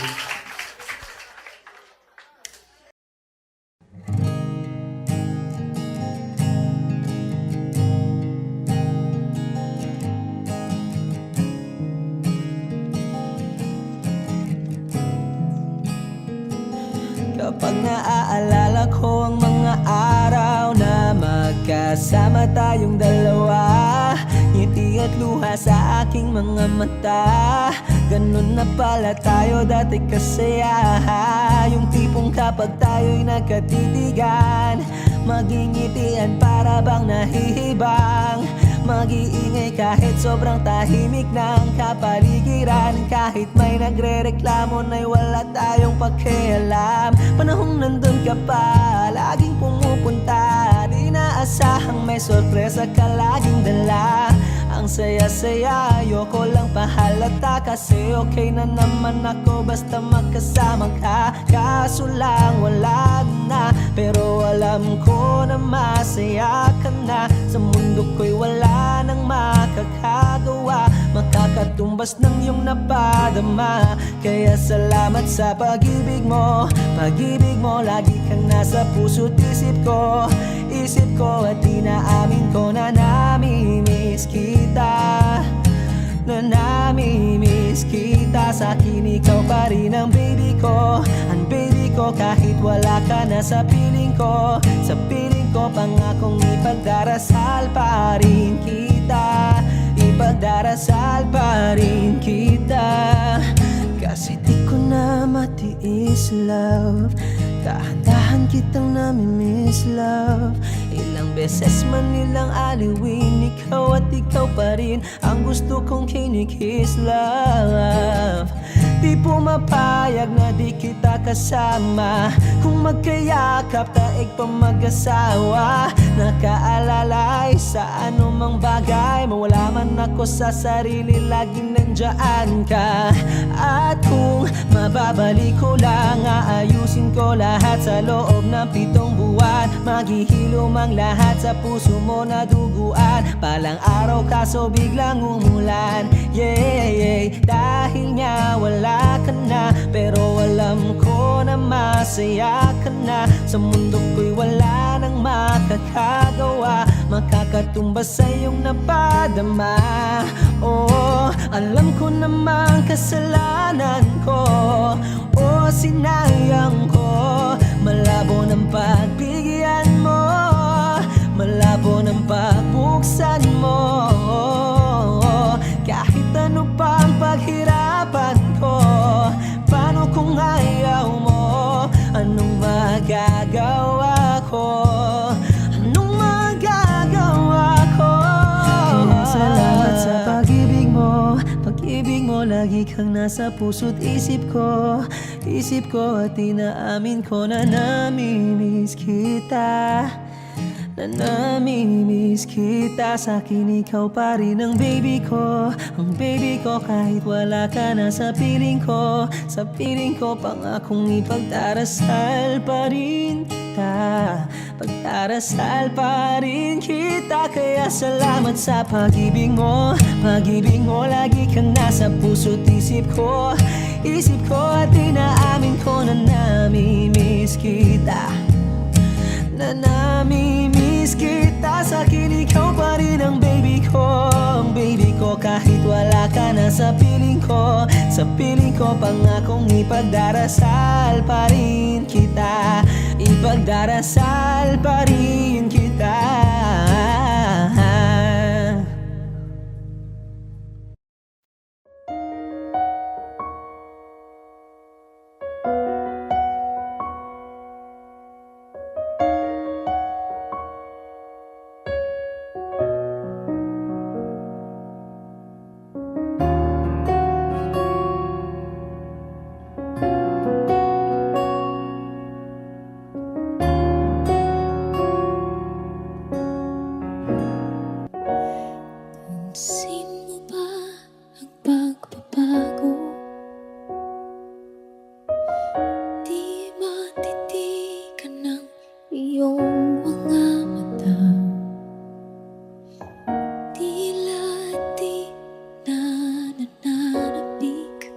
Kapag naaalala ko ang mga araw na magkasama tayong dalawa, ngiti at luha sa aking mga mata. Ganun na pala tayo dati kasaya. Yung tipong kapag tayo'y nagkatitigan, magingitian para bang nahihibang. Mag-iingay kahit sobrang tahimik ng kapaligiran. Kahit may nagre-reklamo na'y wala tayong pakialam. Panahong nandun ka pa, laging pumupunta. Di naasahang may sorpresa ka laging dala. Ang saya-saya, ayoko lang pahalata. Kasi okay na naman ako basta magkasama ka. Kaso lang wala na, pero alam ko na masaya ka na. Sa mundo ko'y wala nang makakagawa, makakatumbas ng iyong napadama. Kaya salamat sa pag-ibig mo. Pag-ibig mo, lagi kang nasa puso't isip ko. Isip ko at inaamin ko na namimiss kita. Na namimiss kita. Sa akin ikaw pa rin ang baby ko. Ang baby ko kahit wala ka na sa piling ko. Sa piling ko pangakong ipagdarasal pa rin kita. Ipagdarasal pa rin kita. Kasi di ko na matiis love. Dahan-dahan kitang namimiss love. Ilang beses man nilang aliwin, ikaw at ikaw pa rin ang gusto kong kinikiss love. Di pumapayag na di kita kasama. Kung magkayakap taig pa mag-asawa. Nakaalalay sa anumang bagay. Mawala man ako sa sarili, laging nandyan ka. At kung mababalik ko lang, aayusin ko lahat sa loob ng 7 buwan. Maghihilom ang lahat sa puso mo na duguan. Palang araw kaso biglang umulan. Yeah, yeah. Dahil nga wala ka na, pero alam ko na masaya ka na. Sa mundo ko'y wala nang makakagawa, makakatumbas sa iyong napadama. Oh, alam ko namang kasalanan ko. Oh, sinayang ko. Malabo ng pagbigyan mo, malabo ng pagbuksan mo. Kahit ano pa ang paghirapan ko, paano kung ayaw mo? Anong magagawa ko? Anong magagawa ko? Kaya salamat sa pag-ibig mo. Pag-ibig mo, lagi kang nasa puso't isip ko. Isip ko at inaamin ko na namimiss kita. na namimiss kita. Sa'kin ikaw pa rin ang baby ko, ang baby ko. Kahit wala ka na sa piling ko, sa piling ko, pangakong ipagdarasal pa rin kita, pagdarasal pa rin kita. Kaya salamat sa pag-ibig mo, pag-ibig mo. Lagi kang nasa puso't isip ko, isip ko. At inaamin ko na namimiss kita, na namimiss kita. Sa'kin ikaw pa rin ang baby ko, ang baby ko. Kahit wala ka na sa piling ko, sa piling ko, pangakong ipagdarasal pa rin kita, ipagdarasal pa rin kita. Pansin mo ba ang pagbabago? Di matitigan ng iyong mga mata. Tila di na nananabik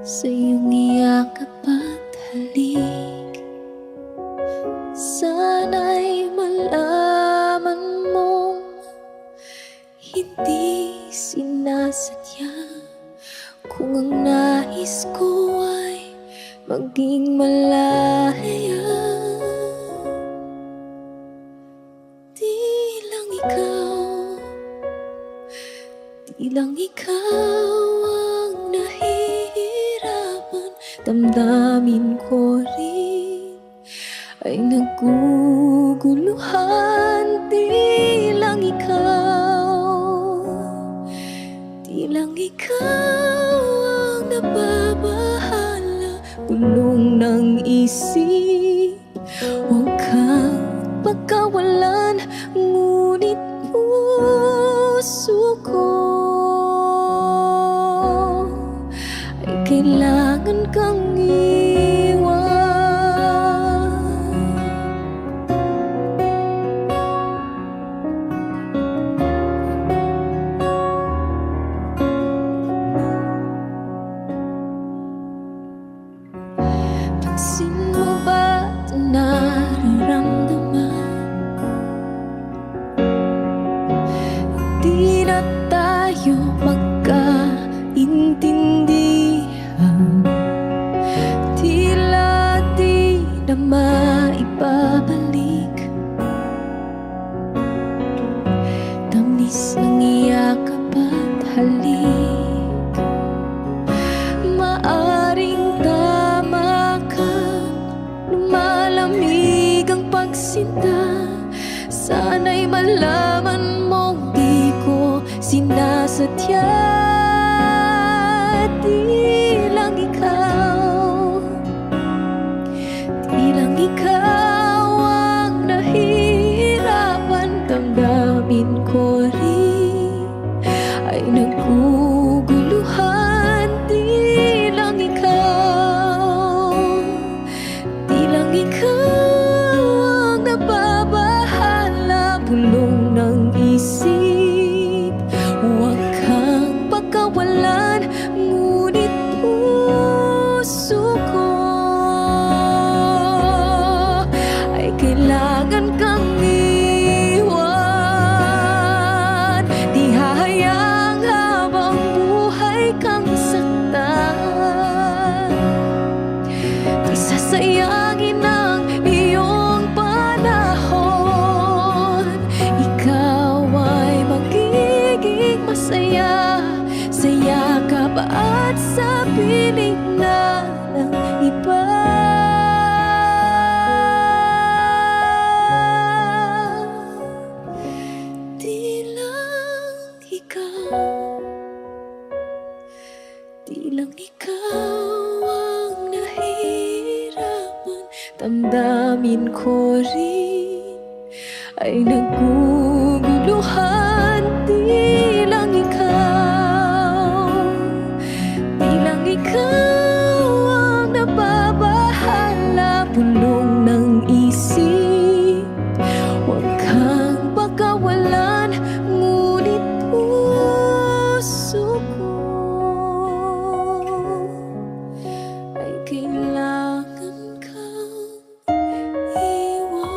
sa iyong iyakap at halik. Sana'y malaman mong hindi sinasadya, kung ang nais ko ay maging malaya. Di lang ikaw ang nahihirapan. Damdamin ko rin ay naguguluhan. Di lang ikaw ang nababahala. Bulong ng isip, huwag kang pagkawalan. Ngunit puso ko ay kailangan kang iwan. Pansin mo ba ito nararamdaman? Hindi na tayo magkaintindihan. Tila di na maibabalik. Tamis ng iyakap at halik. Maaring tama ka, lumalamig ang pagsinta. Sana'y malaman mong di ko sinasadya. Di lang ikaw ang nahihirapan. Damdamin ko rin ay naguguluhan. Di lang ikaw ang nababahala. Bulong ng isip, huwag kang pagkawalan. Ngunit puso ko ay kailangan kang iwan. Di hahayang habang buhay kang saktan. Di sasayangin ang iyong panahon. Ikaw ay magiging masaya sa yakap at sa piling na ng iba. Di lang ikaw ang nahihirapan. damdamin ko rin ay naguguluhan. Di lang ikaw ang nababahala. Bulong ng isip, huwag kang pagkawalan, ngunit puso ko ay kailangan kang iwan.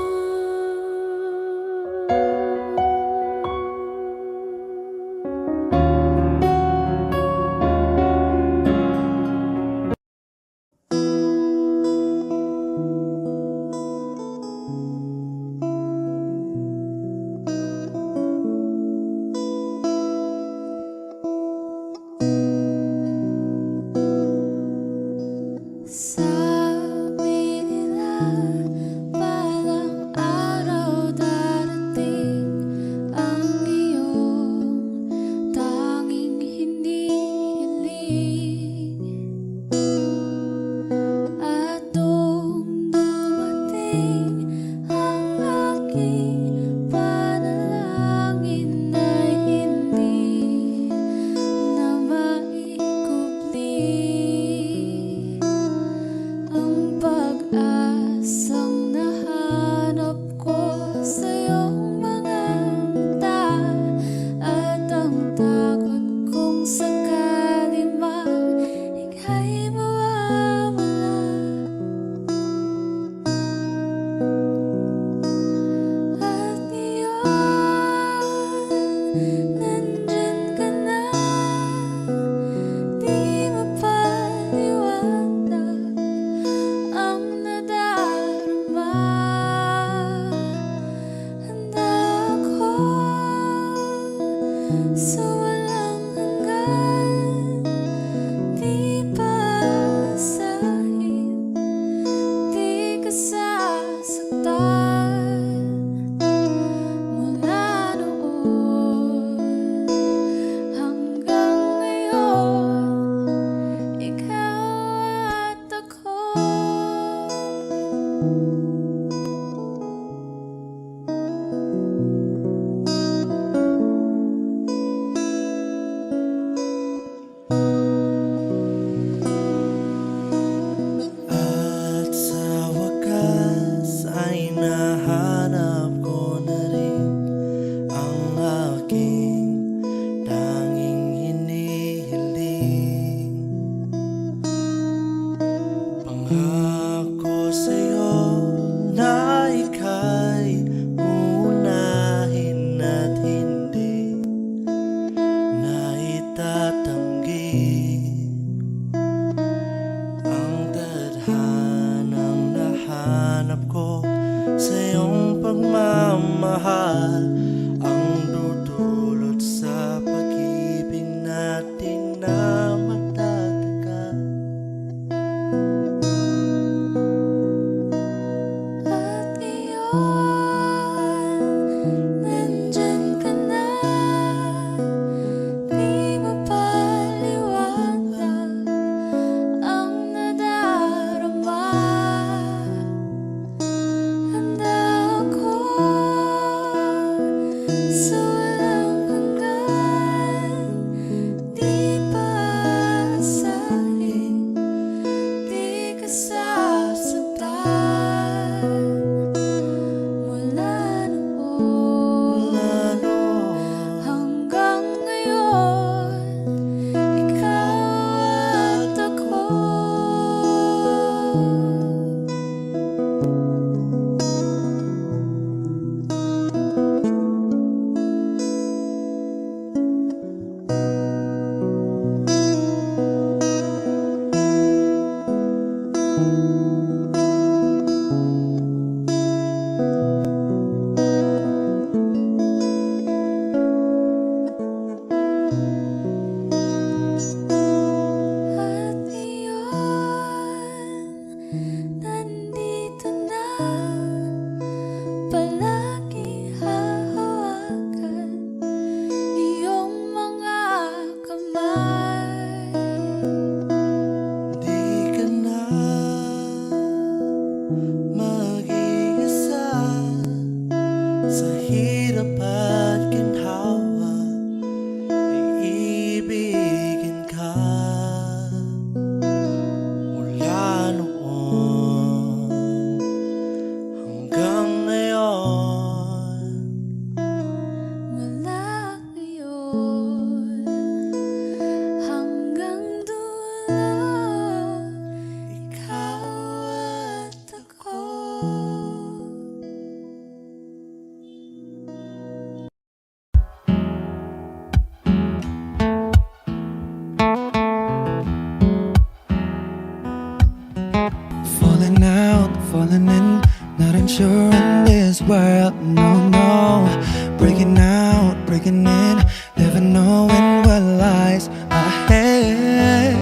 adventure in this world. No, no, breaking out, breaking in, never knowing what lies ahead.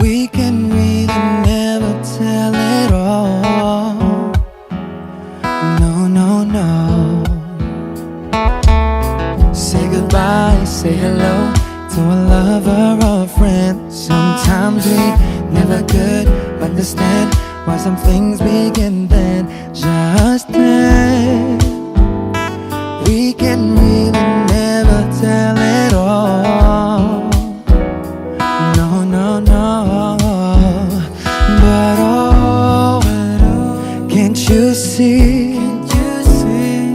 We can really never tell it all. No, no, no. Say goodbye, say hello to a lover or a friend. Sometimes we never could understand why some things begin then, just then. We can really never tell it all. No, no, no. But oh, can't you see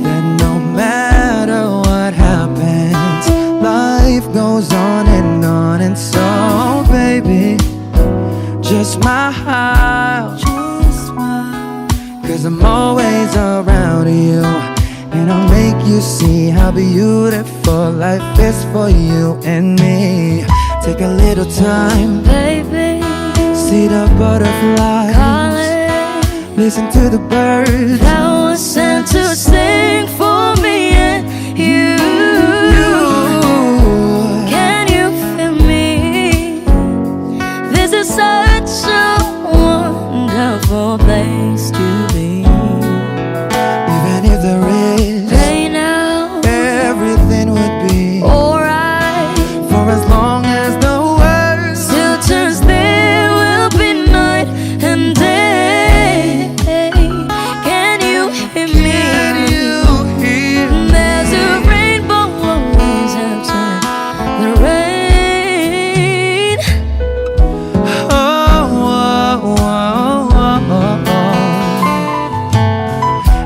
that no matter what happens, life goes on. And so, baby, just smile, cause I'm always around you, and I'll make you see how beautiful life is for you and me. Take a little time, Baby, see the butterflies, calling, listen to the birds that was sent to sing for me and you. Can you feel me? This is such a wonderful place to be. Even if there is Right now, everything would be alright. for as long as the world Still turns, there will be night and day. Can you hear me? can you hear? There's a rainbow always after the rain.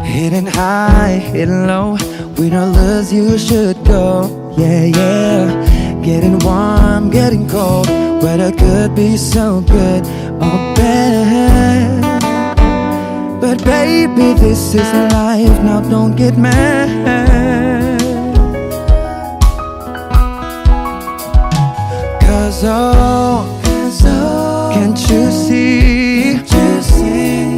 Hidden high, hidden low, with all us you should go. Yeah, yeah. Getting warm, getting cold, weather could be so good or bad. But baby, this is life, now don't get mad. Cause oh, can't you see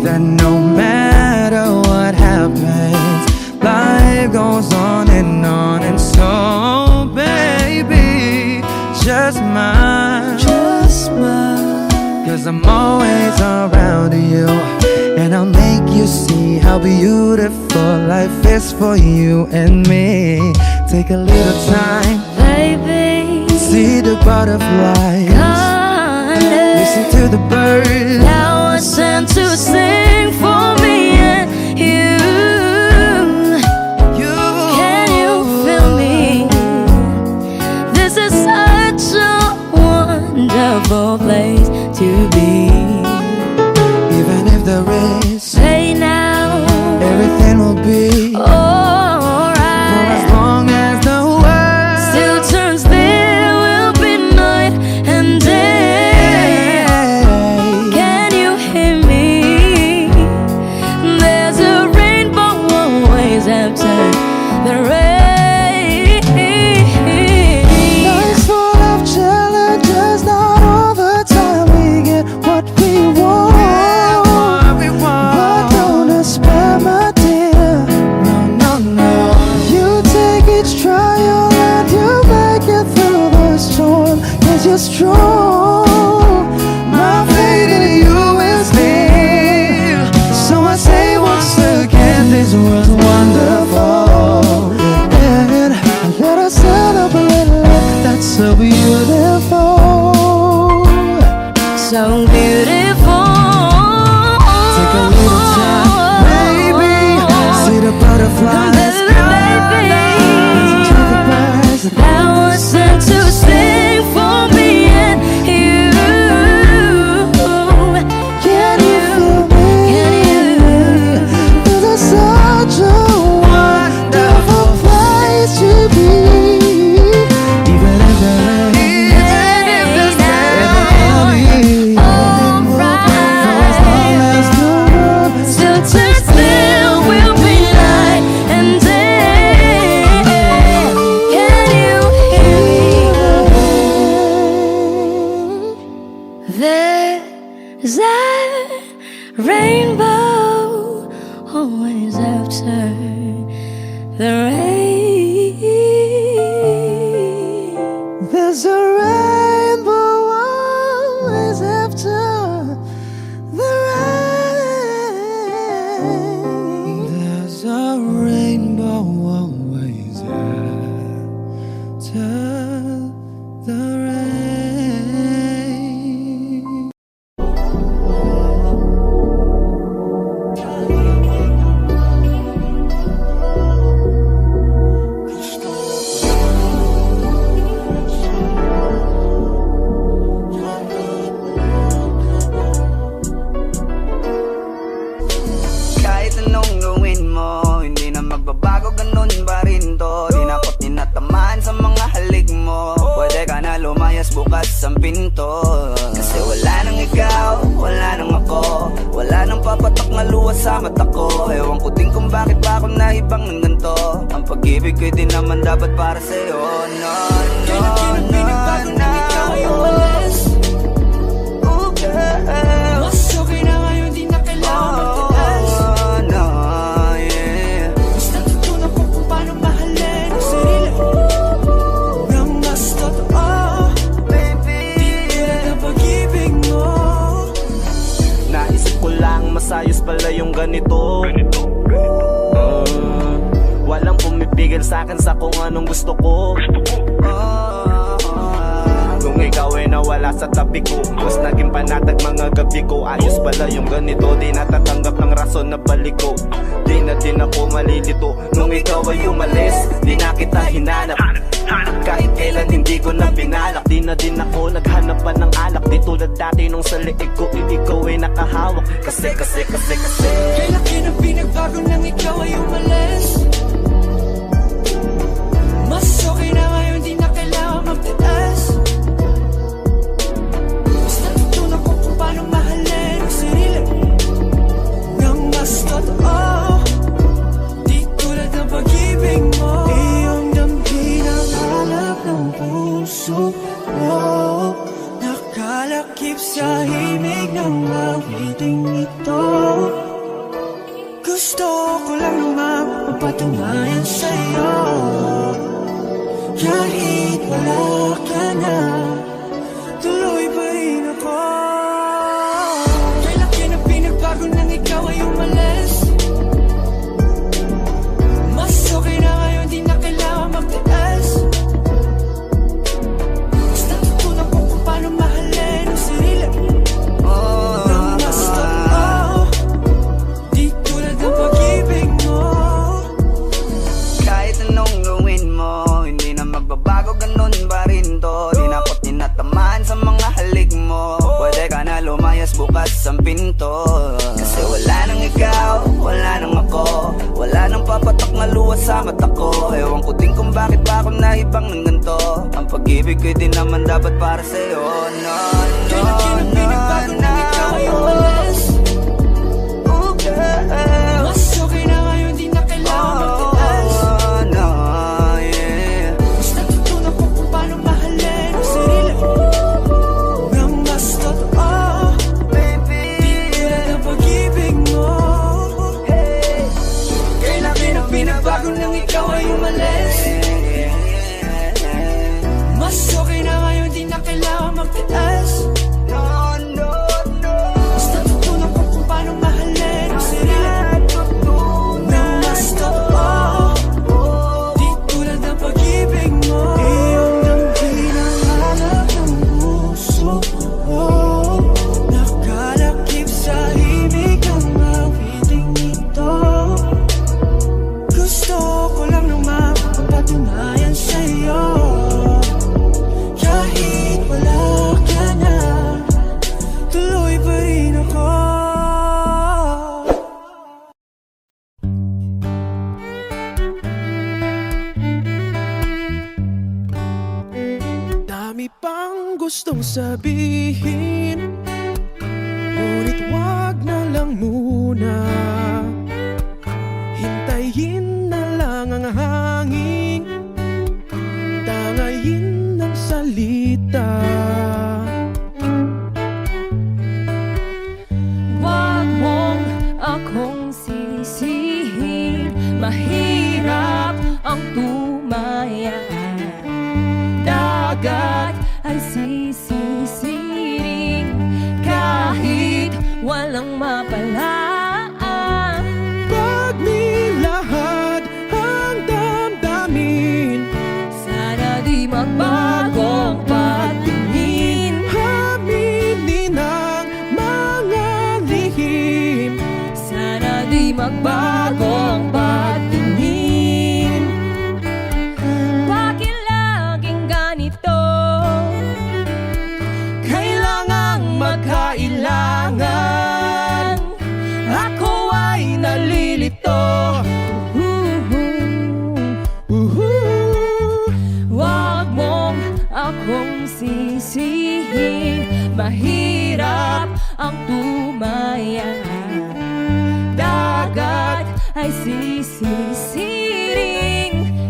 that no matter what happens, life goes on. And so, baby, just smile, cause I'm always around you, and I'll make you see how beautiful life is for you and me. Take a little time, Baby, see the butterflies, calling, listen to the birds that was sent to sing for me and you. Can you feel me? This is such a wonderful place to be. Even if there is Say now, everything will be for as alright. long as the world Still turns, there will be night and day. Can you hear me? There's a rainbow always after the rain. Life's full of challenges, not all the time we get what we want. But don't despair, my dear. No, no, no. You take each trial and you make it through the storm, cause you're strong. My faith in you is near. So I say once again, this was wonderful. And let us celebrate life that's so beautiful. So beautiful. Take a little time, baby. See the butterflies, listen to the birds. That was sent to sing for me and you. Can you feel me? This is such a wonderful place to be. Even if there is everything will be for as long as the world Still turns, there will be night and day. Can you hear me? There's a rainbow There's a rainbow always after the rain. There's a rainbow always after the rain. Kahit anong gawin mo, hindi na magbabago, ganun pa rin to. Di na ako tinatamaan sa mga halik mo. Pwede ka na lumayas, bukas ang pinto. Kasi wala nang ikaw, wala nang ako, wala nang papatok na luwas sa mata ko. Ewan ko din kung bakit pa ako naibang ng ganito. Ang pag-ibig ko'y di naman dapat para sa'yo. No, no, no, no. Oh, girl. Mas okay na ngayon, di na kailangan magtaas. Oh, no, yeah. Mas natutunan ko kung paano mahalin ang sarili nang mas totoo. Baby, Tulad ng pag-ibig mo. Naisip ko lang masayos pala yung ganito. Walang pumipigil sa'kin sa kung anong gusto ko. Nung ikaw ay nawala sa tabi ko, mas naging panatag mga gabi ko. Ayos pala yung ganito, di natatanggap ng rason na balik ko. Di na din ako malilito. Nung ikaw ay umalis, di na kita hinanap. Kahit kailan hindi ko na binalak. Di na din ako naghanap pa ng alak. Di tulad dati nung sa liig ko, ikaw ay nakahawak. Kasi Kailan kinang pinagbago nang ikaw ay umalis. Mas okay na ngayon, di na kailangan magtaas. Mas natutunan ko kung paano mahalin ang sarili nang mas totoo. Di tulad ng pag-ibig mo. Iyong damhin ang hanap ng puso mo. Nakalakip sa himig ng awiting ito. Gusto ko lang naman mapatunayan sa'yo. Kahit wala ka na, tuloy pa rin ako. Kailan kinang pinagbago nang ikaw ay umalis. Mas okay na ngayon, di na kailangan magtaas. Mas natutunan ko kung paano mahalin ang sarili nang mas totoo. Di tulad ng pag-ibig mo. kahit anong gawin mo, hindi na magbabago, ganun pa rin to. Di na ako tinatamaan sa mga halik mo. Pwede ka na lumayas, bukas ang pinto. Kasi wala nang ikaw, wala nang ako, wala nang papatok na luwas sa mata ko. Ewan ko din kung bakit pa ako naibang ng ganito. Ang pag-ibig ko'y di naman dapat para sa'yo. No, no, Kailan kinang pinagbago nang ikaw ay umalis. Oh, girl. Mas okay na ngayon, di na kailangan magtaas. Oh, no, yeah. Mas natutunan ko kung paano mahalin ang sarili nang mas totoo. Baby, Tulad ng pag-ibig mo. Kailan kinang pinagbago nang ikaw ay umalis. Mas okay na ngayon, di na kailangan magtaas. no, no, no. Mas natutunan ko kung paano mahalin ang sarili nang mas totoo. Di tulad ng pag-ibig mo. Iyong damhin ang hanap ng puso mo. Nakalakip sa himig ng awiting ito. Gusto ko lang naman mapatunayan sa'yo. Kahit wala ka na, tuloy pa rin ako. Dami pang gustong sabihin, ngunit wag na lang muna. Hintayin na lang ang hangin, tangayin ng salita. Wag mong akong sisihin. Mahirap ang tumaya. Dagat akong sisihin. Mahirap ang tumaya, dagat ay sisisiring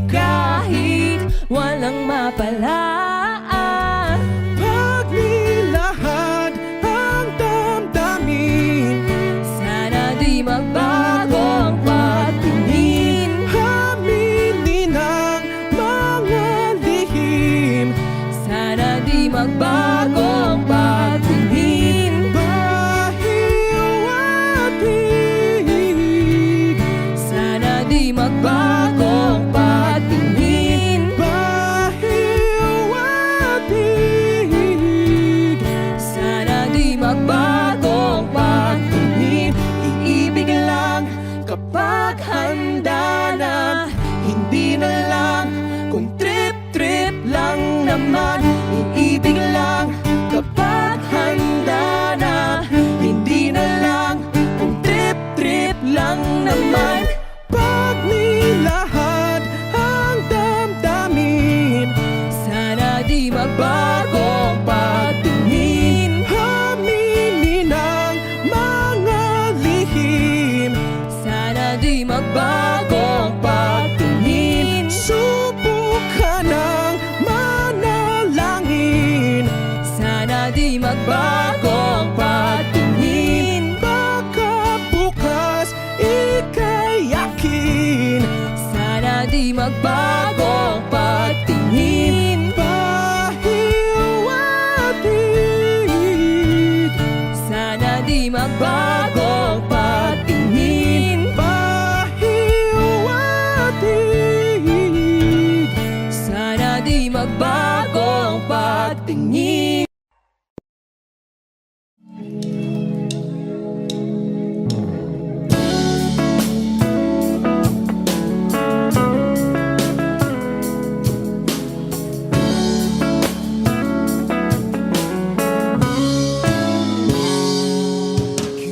kahit walang mapalaan. Pagnilahad ang damdamin, Sana di magbago ang patingin. aminin ang mga lihim, Sana di magbago ang patingin. bahiw at hig, Sana di magbago ang patingin. bahiw at hig. Sana di magbago ang patingin. Iibig lang kapag handa na, hindi na lang kung trip-trip lang naman. Iibig lang kapag handa na, hindi na lang kung trip-trip lang naman. Pagnilahad ang damdamin, Sana di magbago ang patingin. aminin ang mga lihim, Sana di magbago ang patingin. subukan ang manalangin, Sana di magbago ang patingin. baka bukas ika'y yakin, Sana di magbago ang patingin. bahiw at hig, Sana di magbago ang patingin. bahiw at hig. Sana di magbago ang patingin.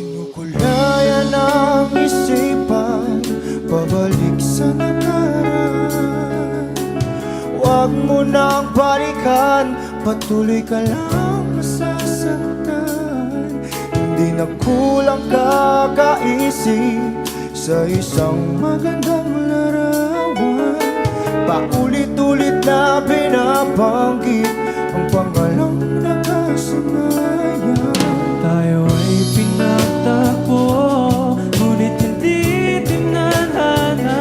Kinukulayan ang isipan, pabalik sa nakaraan. Huwag mo nang balikan, patuloy ka lang masasaktan. Hindi na kulang kakaisip sa isang magandang larawan. Paulit-ulit na binabanggit ang pangalang nakasanayan. Tayo ay pinagtagpo, ngunit hindi tinadhana.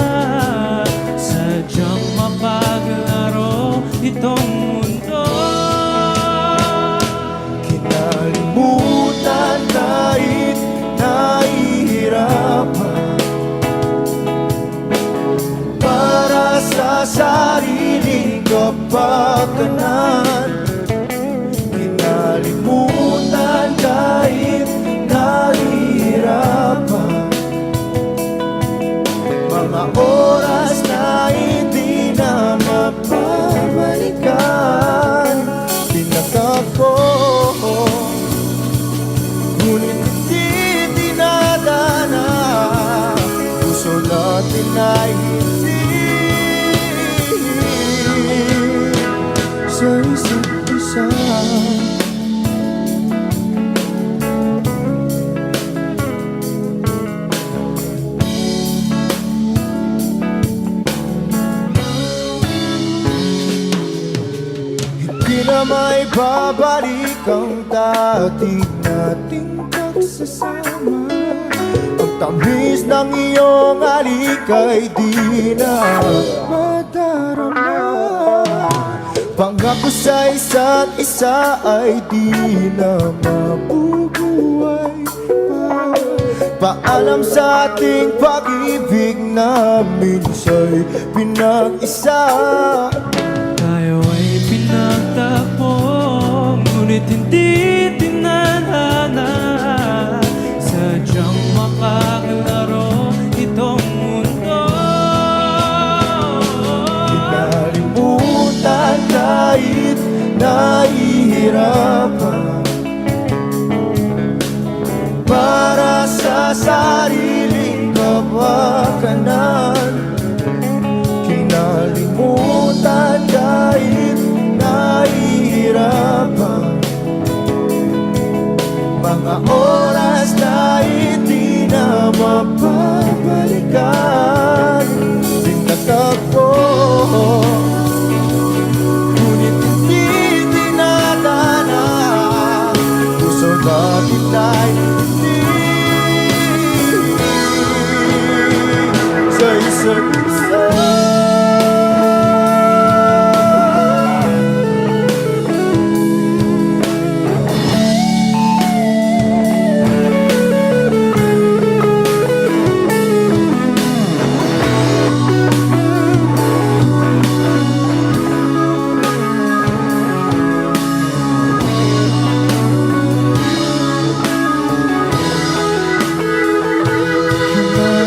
Sadyang mapaglaro itong mundo. Kinalimutan kahit nahihirapan, para sa sariling kapakanan. Kinalimutan kahit nahihirapan, mga oras na hindi na mapabalikan. Pinagtagpo, ngunit hindi dinadana. Puso natin ay hindi sa isa't isa. Hindi na may babalik ang dati nating pagsasama. Ang tamis ng iyong halik ay di na madarama. Pangako sa isa't isa ay di na mabubuhay pa. Paalam sa ating pag-ibig na minsa'y pinag-isa. Tayo ay pinagtagpo, ngunit hindi tinadhana. Sadyang makaglaro itong mundo. Kinalimutan kahit nahihirapan, para sa sariling kapakanan. Kinalimutan kahit nahihirapan, kita'y hindi sa isa't isa.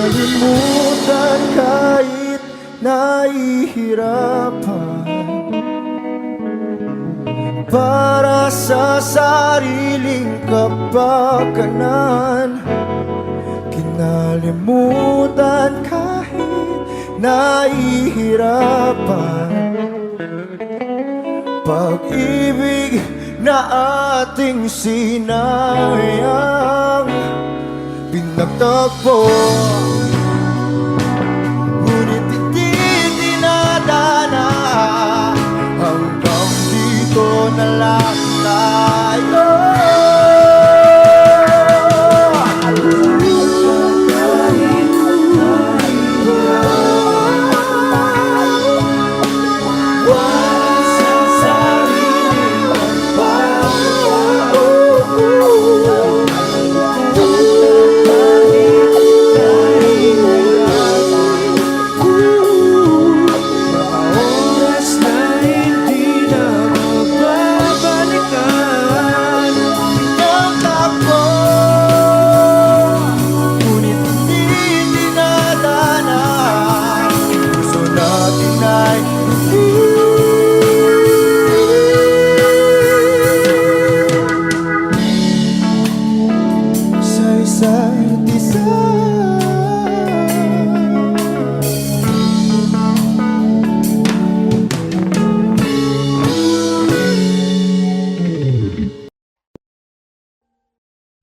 Nalimutan kahit nahihirapan para sa sariling kapakanan. Kinalimutan kahit nahihirapan pag-ibig na ating sinayang pinagtagpo, ngunit hindi dinadana. Hanggang dito na lang tayo.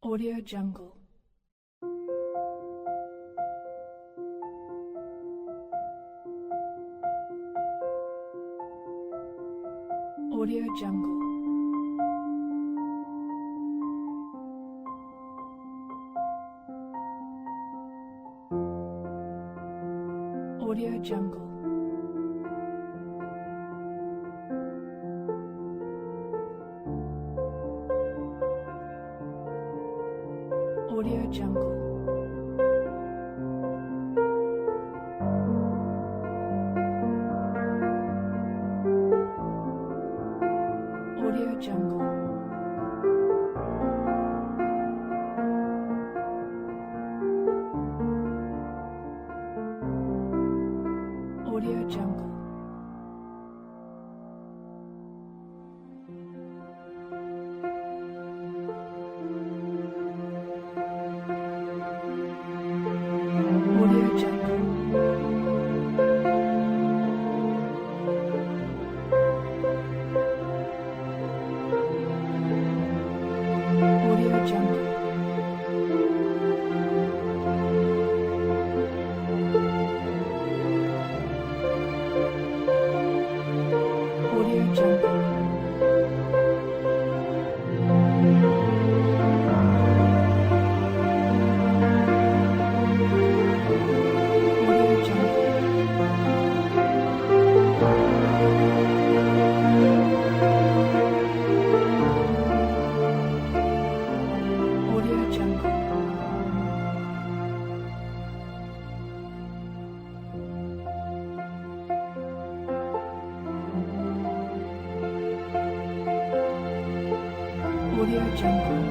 Audio Jungle. Audio Jungle. Audio Jungle. Audio Jungle. Audio Jungle. Audio Jungle. Audio Jungle. Audio Jungle. Audio Jungle. Audio Jungle. Audio Jungle. Audio Jungle.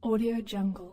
Audio Jungle.